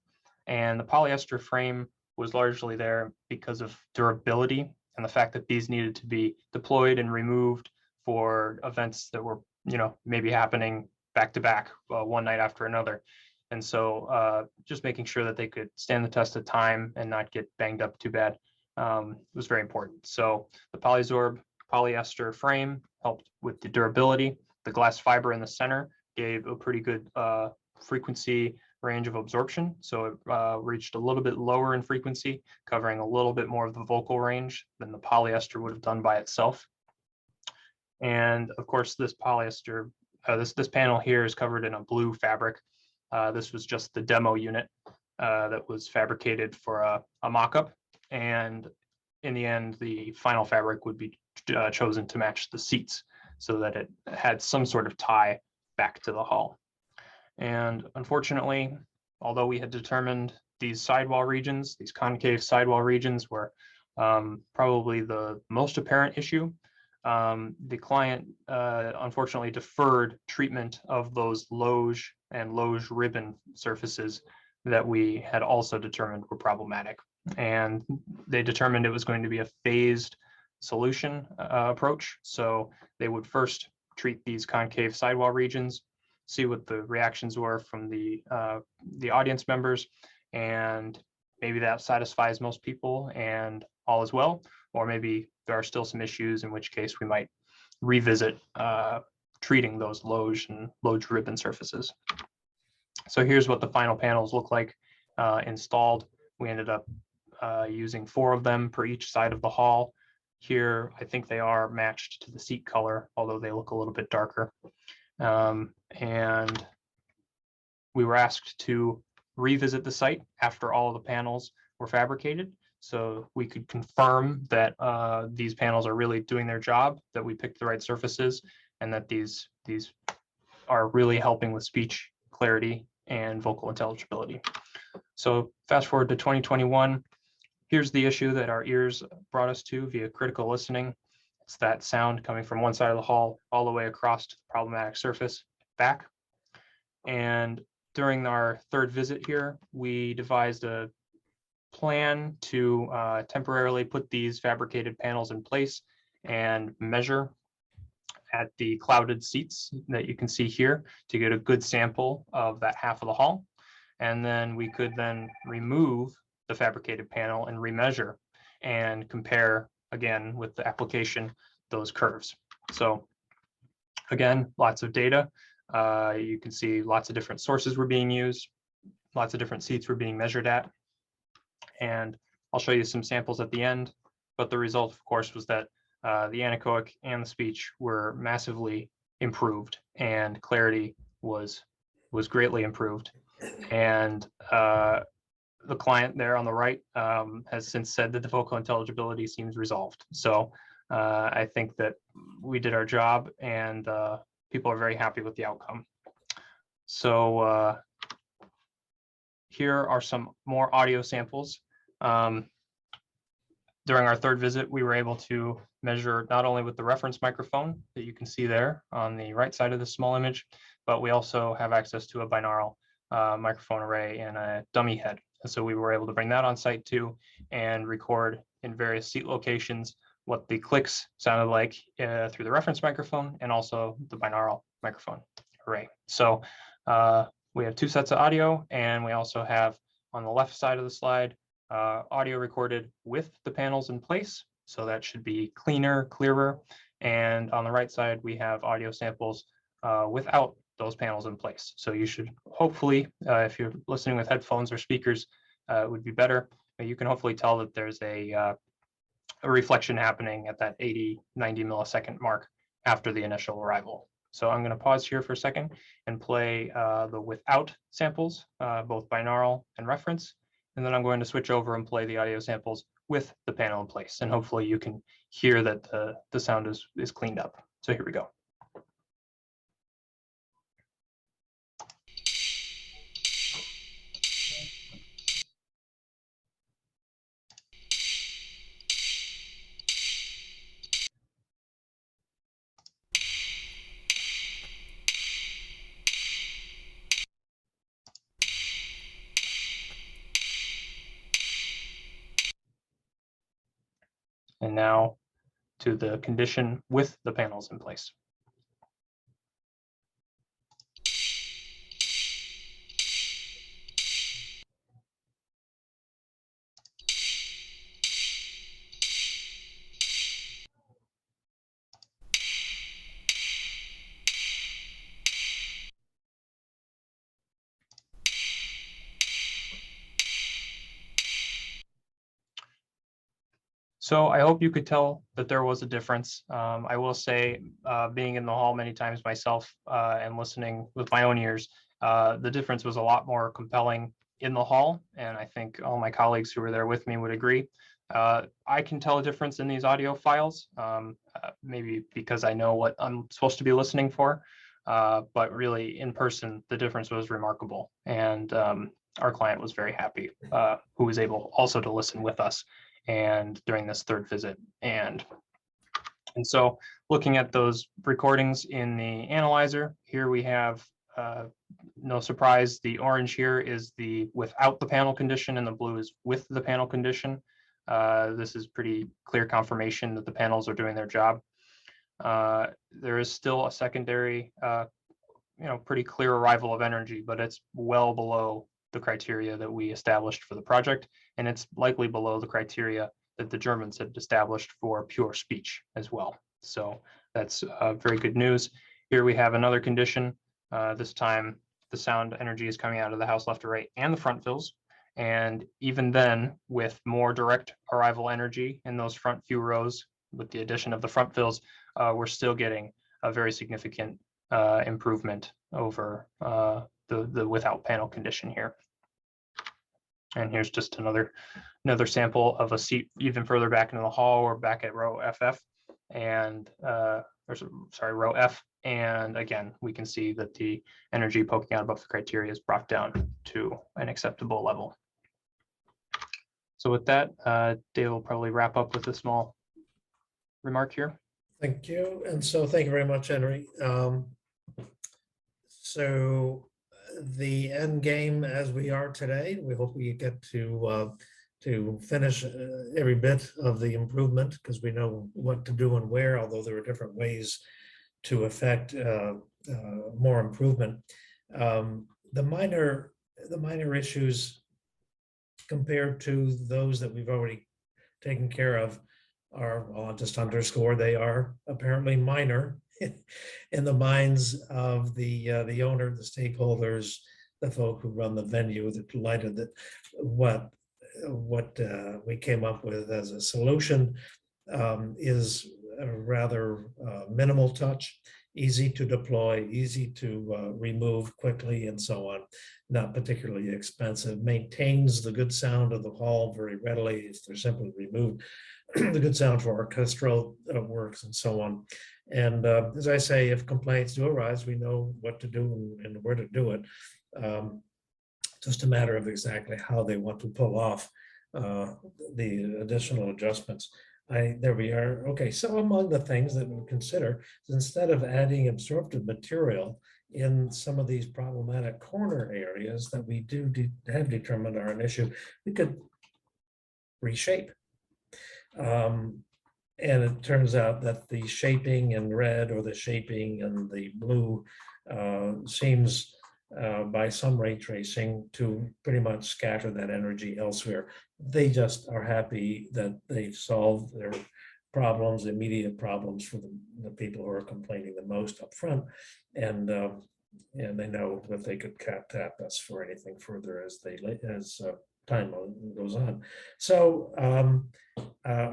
And the polyester frame was largely there because of durability and the fact that these needed to be deployed and removed for events that were, maybe happening back to back, one night after another. And so just making sure that they could stand the test of time and not get banged up too bad was very important. So the Polysorb polyester frame helped with the durability. The glass fiber in the center gave a pretty good frequency range of absorption. So it reached a little bit lower in frequency, covering a little bit more of the vocal range than the polyester would have done by itself. And of course, this polyester, this panel here is covered in a blue fabric. This was just the demo unit that was fabricated for a mock-up. And in the end, the final fabric would be chosen to match the seats so that it had some sort of tie back to the hall. And unfortunately, although we had determined these sidewall regions, these concave sidewall regions were probably the most apparent issue, the client unfortunately deferred treatment of those loge and loge ribbon surfaces that we had also determined were problematic. And they determined it was going to be a phased solution approach. So they would first treat these concave sidewall regions, see what the reactions were from the audience members, and maybe that satisfies most people and all is well. or maybe there are still some issues, in which case we might revisit treating those loge and loge ribbon surfaces. So here's what the final panels look like installed. We ended up using 4 of them per each side of the hall. Here, I think they are matched to the seat color, although they look a little bit darker. And we were asked to revisit the site after all of the panels were fabricated, so we could confirm that these panels are really doing their job, that we picked the right surfaces, and that these are really helping with speech clarity and vocal intelligibility. So fast forward to 2021, here's the issue that our ears brought us to via critical listening. It's that sound coming from one side of the hall all the way across to the problematic surface back. And during our third visit here, we devised a plan to temporarily put these fabricated panels in place and measure at the clouded seats that you can see here to get a good sample of that half of the hall. And then we could then remove the fabricated panel and remeasure and compare again with the application those curves. So again, lots of data. You can see lots of different sources were being used, lots of different seats were being measured at. And I'll show you some samples at the end, but the result, of course, was that the anechoic and the speech were massively improved, and clarity was greatly improved. And the client there on the right has since said that the vocal intelligibility seems resolved. So I think that we did our job, and people are very happy with the outcome. So here are some more audio samples. During our third visit, we were able to measure not only with the reference microphone that you can see there on the right side of this small image, but we also have access to a binaural microphone array and a dummy head. And so we were able to bring that on site too and record in various seat locations what the clicks sounded like through the reference microphone and also the binaural microphone array. So we have 2 sets of audio, and we also have on the left side of the slide audio recorded with the panels in place. So that should be cleaner, clearer. And on the right side, we have audio samples without those panels in place. So you should hopefully, if you're listening with headphones or speakers, it would be better. But you can hopefully tell that there's a reflection happening at that 80, 90 millisecond mark after the initial arrival. So I'm going to pause here for a second and play the without samples, both binaural and reference. And then I'm going to switch over and play the audio samples with the panel in place. And hopefully you can hear that the sound is cleaned up. So here we go. And now to the condition with the panels in place. So I hope you could tell that there was a difference. I will say, being in the hall many times myself and listening with my own ears, the difference was a lot more compelling in the hall. And I think all my colleagues who were there with me would agree. I can tell a difference in these audio files, maybe because I know what I'm supposed to be listening for. But really in person, the difference was remarkable. And our client was very happy, who was able also to listen with us and during this third visit. And so looking at those recordings in the analyzer, here we have, no surprise, the orange here is the without the panel condition and the blue is with the panel condition. This is pretty clear confirmation that the panels are doing their job. There is still a secondary, pretty clear arrival of energy, but it's well below the criteria that we established for the project, and it's likely below the criteria that the Germans had established for pure speech as well. So that's very good news. Here we have another condition. This time the sound energy is coming out of the house left to right and the front fills. And even then, with more direct arrival energy in those front few rows, with the addition of the front fills, we're still getting a very significant improvement over the without panel condition here. And here's just another sample of a seat even further back into the hall or back at row FF and row F. And again, we can see that the energy poking out above the criteria is brought down to an acceptable level. So with that, Dave will probably wrap up with a small remark here. Thank you. And so thank you very much, Henry. So the end game as we are today, we hope we get to finish every bit of the improvement because we know what to do and where, although there are different ways to affect more improvement. The minor issues compared to those that we've already taken care of are, well, I'll just underscore, they are apparently minor in the minds of the owner, the stakeholders, the folk who run the venue. They're delighted that what we came up with as a solution is a rather minimal touch, easy to deploy, easy to remove quickly, and so on. Not particularly expensive, maintains the good sound of the hall very readily if they're simply removed, the good sound for orchestral works and so on. And as I say, if complaints do arise, we know what to do and where to do it. Just a matter of exactly how they want to pull off the additional adjustments. There we are. Okay, so among the things that we'll consider is instead of adding absorptive material in some of these problematic corner areas that we have determined are an issue, we could reshape. And it turns out that the shaping in red or the shaping in the blue seems by some ray tracing to pretty much scatter that energy elsewhere. They just are happy that they solved their problems, immediate problems for the people who are complaining the most up front. And they know that they could tap us for anything further as time goes on. So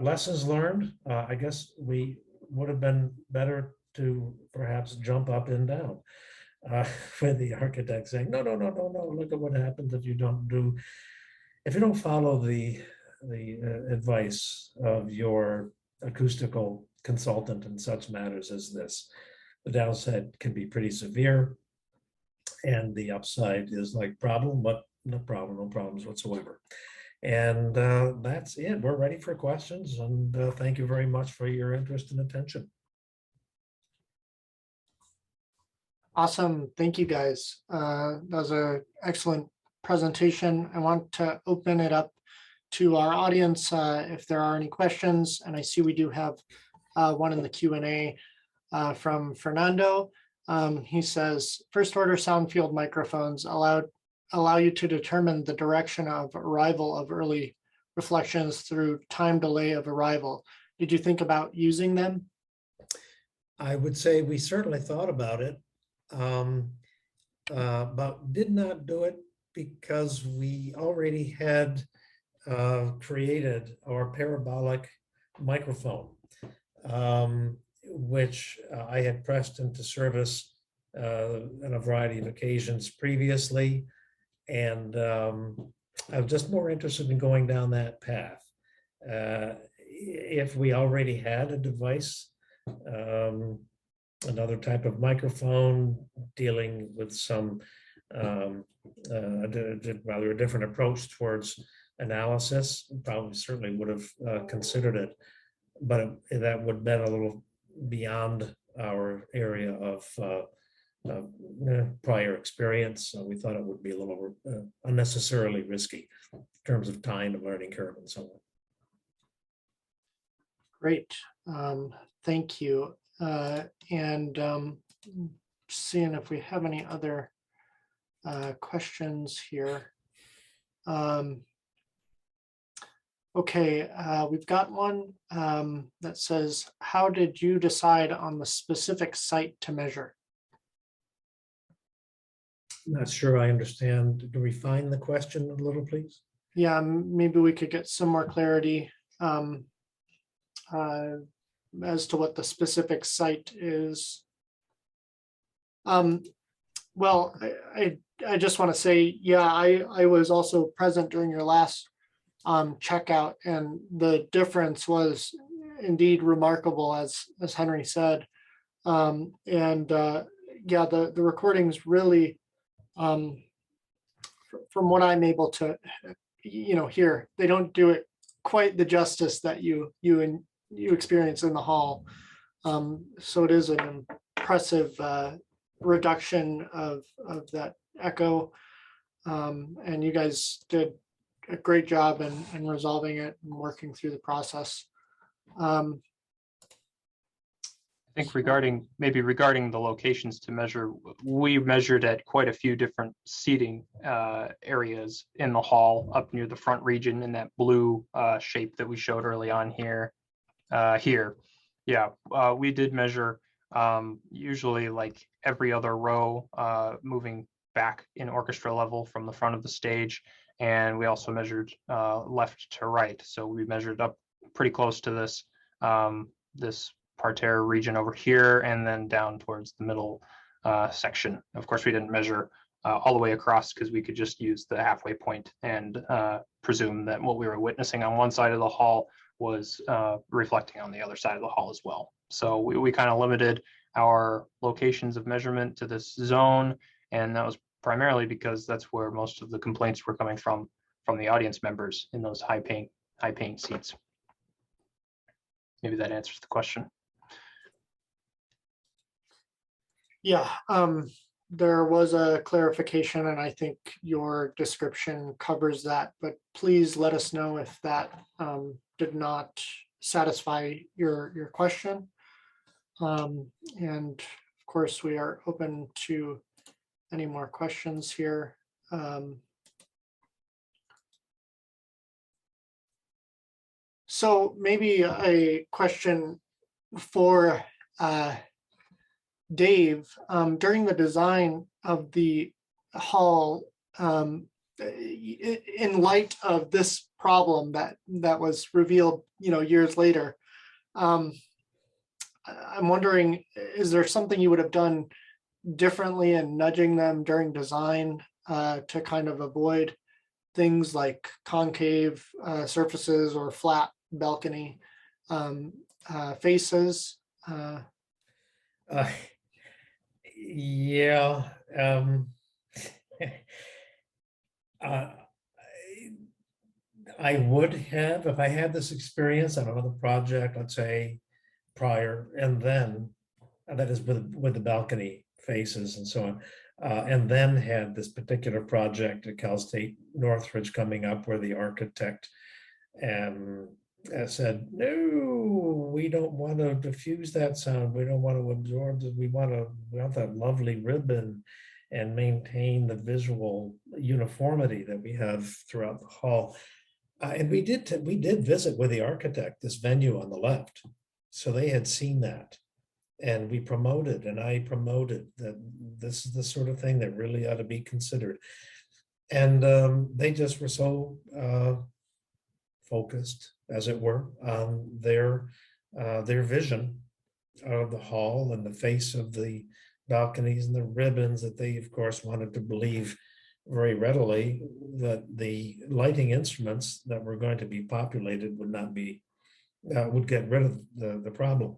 lessons learned, I guess we would have been better to perhaps jump up and down with the architect saying, no, look at what happens if you don't follow the advice of your acoustical consultant in such matters as this. The downside can be pretty severe and the upside is like problem, but no problems whatsoever. And that's it. We're ready for questions, and thank you very much for your interest and attention. Awesome. Thank you, guys. That was an excellent presentation. I want to open it up to our audience if there are any questions. And I see we do have one in the Q&A from Fernando. He says, first order sound field microphones allow you to determine the direction of arrival of early reflections through time delay of arrival. Did you think about using them? I would say we certainly thought about it, but did not do it because we already had created our parabolic microphone, which I had pressed into service on a variety of occasions previously. And I was just more interested in going down that path. If we already had a device, another type of microphone dealing with some rather a different approach towards analysis, probably certainly would have considered it, but that would have been a little beyond our area of prior experience. So we thought it would be a little unnecessarily risky in terms of time and learning curve and so on. Great. Thank you. Seeing if we have any other questions here. Okay, we've got one that says, how did you decide on the specific site to measure? Not sure I understand. To refine the question a little, please? Yeah, maybe we could get some more clarity as to what the specific site is. Well, I just want to say, yeah, I was also present during your last checkout, and the difference was indeed remarkable, as Henry said. Yeah, the recordings really, from what I'm able to, hear, they don't do it quite the justice that you experience in the hall. So it is an impressive reduction of that echo, and you guys did a great job in resolving it and working through the process. I think regarding the locations to measure, we measured at quite a few different seating areas in the hall up near the front region in that blue shape that we showed early on here. We did measure usually like every other row moving back in orchestra level from the front of the stage. And we also measured left to right. So we measured up pretty close to this this parterre region over here, and then down towards the middle section. Of course, we didn't measure all the way across because we could just use the halfway point and presume that what we were witnessing on one side of the hall was reflecting on the other side of the hall as well. So we kind of limited our locations of measurement to this zone, and that was primarily because that's where most of the complaints were coming from the audience members in those high-paying seats. Maybe that answers the question. Yeah, there was a clarification, and I think your description covers that, but please let us know if that did not satisfy your question. And of course, we are open to any more questions here. So maybe a question for Dave. During the design of the hall, in light of this problem that was revealed, years later, I'm wondering, is there something you would have done differently in nudging them during design to kind of avoid things like concave surfaces or flat balcony faces? Yeah. I would have, if I had this experience on another project, let's say prior, and then that is with the balcony faces and so on, and then had this particular project at Cal State Northridge coming up where the architect said, no, we don't want to diffuse that sound. We don't want to absorb it. We want that lovely ribbon and maintain the visual uniformity that we have throughout the hall. And we did visit with the architect this venue on the left. So they had seen that. And we promoted, and I promoted that this is the sort of thing that really ought to be considered. And they just were so focused, as it were, on their vision of the hall and the face of the balconies and the ribbons, that they, of course, wanted to believe very readily that the lighting instruments that were going to be populated would not be, would get rid of the problem.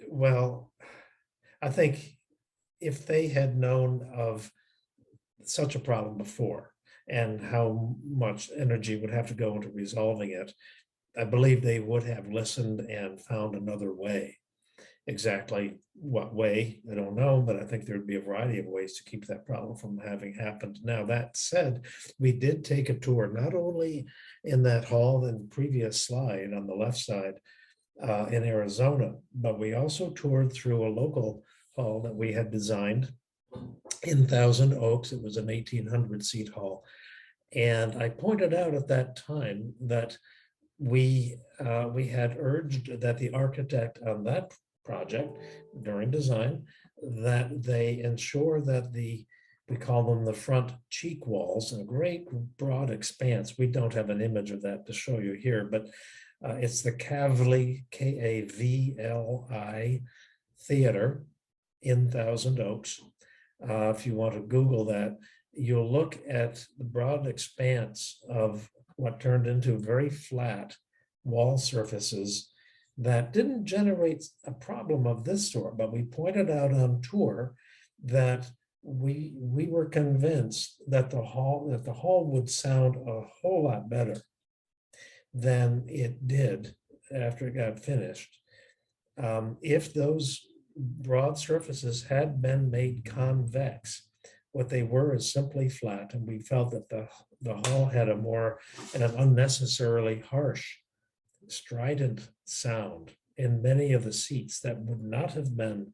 Well, I think if they had known of such a problem before and how much energy would have to go into resolving it, I believe they would have listened and found another way. Exactly what way, I don't know, but I think there would be a variety of ways to keep that problem from having happened. Now, that said, we did take a tour, not only in that hall in the previous slide on the left side in Arizona, but we also toured through a local hall that we had designed in Thousand Oaks. It was an 1,800 seat hall. And I pointed out at that time that we had urged that the architect on that project during design, that they ensure that we call them the front cheek walls, a great broad expanse. We don't have an image of that to show you here, but it's the Kavli, Kavli Theater in Thousand Oaks. If you want to Google that, you'll look at the broad expanse of what turned into very flat wall surfaces that didn't generate a problem of this sort, but we pointed out on tour that we were convinced that the hall would sound a whole lot better than it did after it got finished. If those broad surfaces had been made convex, what they were is simply flat, and we felt that the hall had an unnecessarily harsh, strident sound in many of the seats that would not have been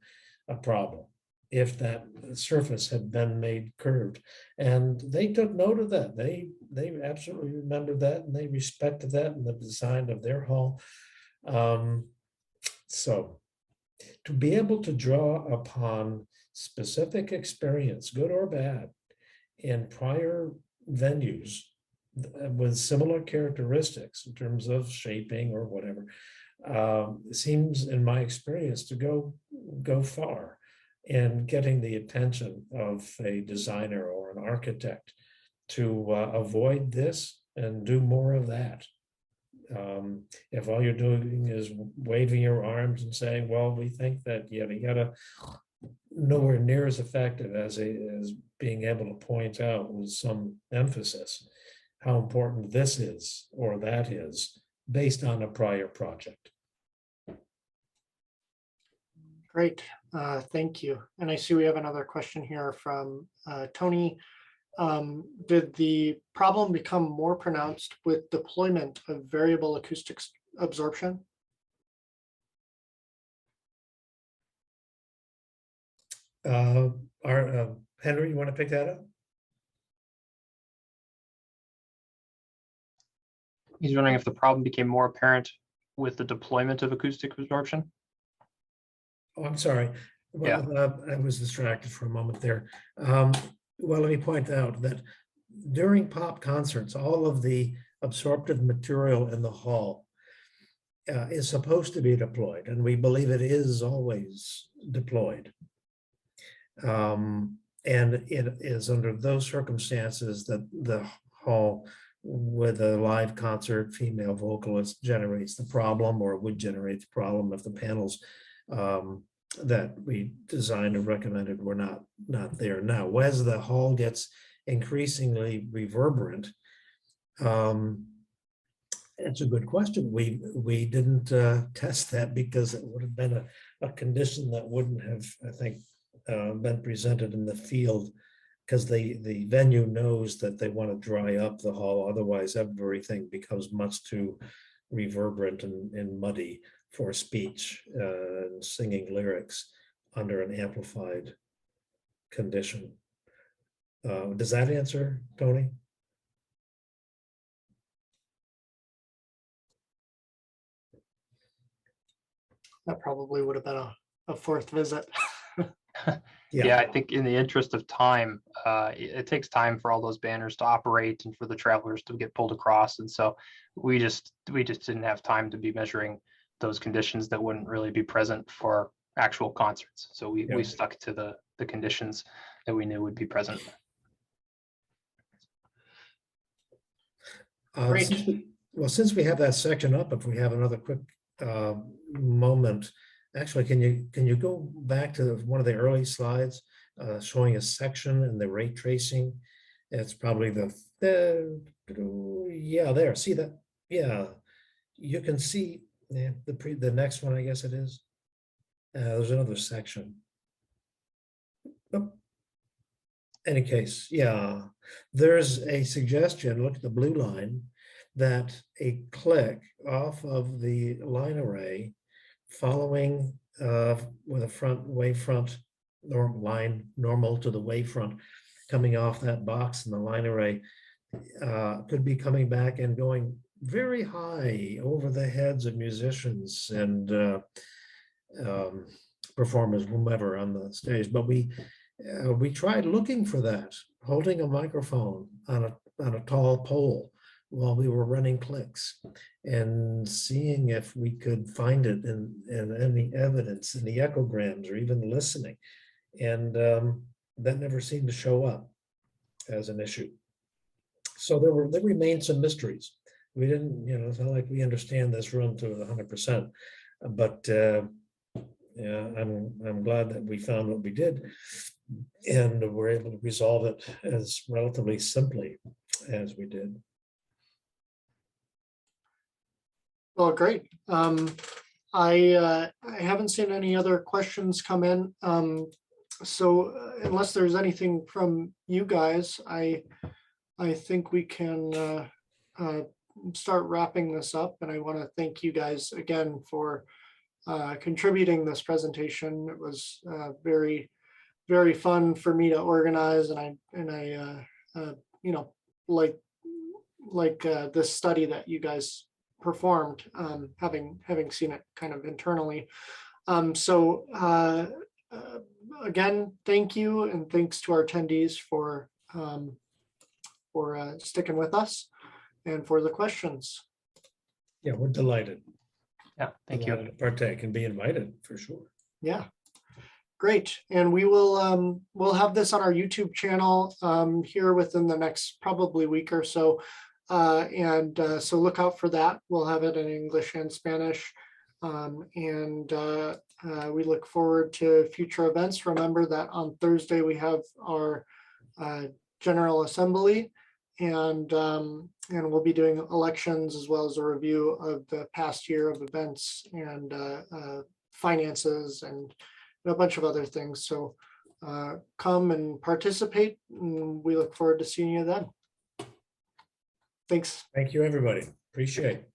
a problem if that surface had been made curved. And they took note of that. They absolutely remembered that, and they respected that in the design of their hall. So to be able to draw upon specific experience, good or bad, in prior venues with similar characteristics in terms of shaping or whatever, seems, in my experience, to go far in getting the attention of a designer or an architect to avoid this and do more of that. If all you're doing is waving your arms and saying, well, we think that yada yada, nowhere near as effective as being able to point out with some emphasis how important this is or that is based on a prior project. Great, thank you. And I see we have another question here from Tony. Did the problem become more pronounced with deployment of variable acoustics absorption? Henry, you want to pick that up? He's wondering if the problem became more apparent with the deployment of acoustic absorption. Oh, I'm sorry. Well, I was distracted for a moment there. Well, let me point out that during pop concerts, all of the absorptive material in the hall is supposed to be deployed, and we believe it is always deployed. And it is under those circumstances that the hall with a live concert female vocalist generates the problem, or would generate the problem if the panels that we designed and recommended were not there. Now, as the hall gets increasingly reverberant, it's a good question. We didn't test that because it would have been a condition that wouldn't have, I think, been presented in the field, because the venue knows that they want to dry up the hall. Otherwise, everything becomes much too reverberant and muddy for speech and singing lyrics under an amplified condition. Does that answer, Tony? That probably would have been a fourth visit. Yeah, I think in the interest of time, it takes time for all those banners to operate and for the travelers to get pulled across. And so we just didn't have time to be measuring those conditions that wouldn't really be present for actual concerts. So we stuck to the conditions that we knew would be present. Since we have that section up, if we have another quick moment, actually, can you go back to one of the early slides showing a section and the ray tracing? It's probably there. See that? Yeah, you can see the next one. I guess it is. There's another section. Oh. Any case, yeah, there's a suggestion. Look at the blue line, that a click off of the line array following with a front wavefront line normal to the wavefront coming off that box in the line array could be coming back and going very high over the heads of musicians and performers, whomever on the stage. But we tried looking for that, holding a microphone on a tall pole while we were running clicks and seeing if we could find it in any evidence in the echograms or even listening. And that never seemed to show up as an issue. So there remained some mysteries. We didn't, it's not like we understand this room to 100%, but yeah, I'm glad that we found what we did and we're able to resolve it as relatively simply as we did. Well, great. I haven't seen any other questions come in. So unless there's anything from you guys, I think we can start wrapping this up. And I want to thank you guys again for contributing this presentation. It was very, very fun for me to organize, and I like this study that you guys performed, having seen it kind of internally. So again, thank you, and thanks to our attendees for sticking with us and for the questions. Yeah, we're delighted. Yeah, thank you. To partake and be invited for sure. Yeah, great. And we will we'll have this on our YouTube channel here within the next probably week or so. So look out for that. We'll have it in English and Spanish. We look forward to future events. Remember that on Thursday we have our General Assembly, and we'll be doing elections as well as a review of the past year of events and finances and a bunch of other things. So come and participate, and we look forward to seeing you then. Thanks. Thank you, everybody. Appreciate it.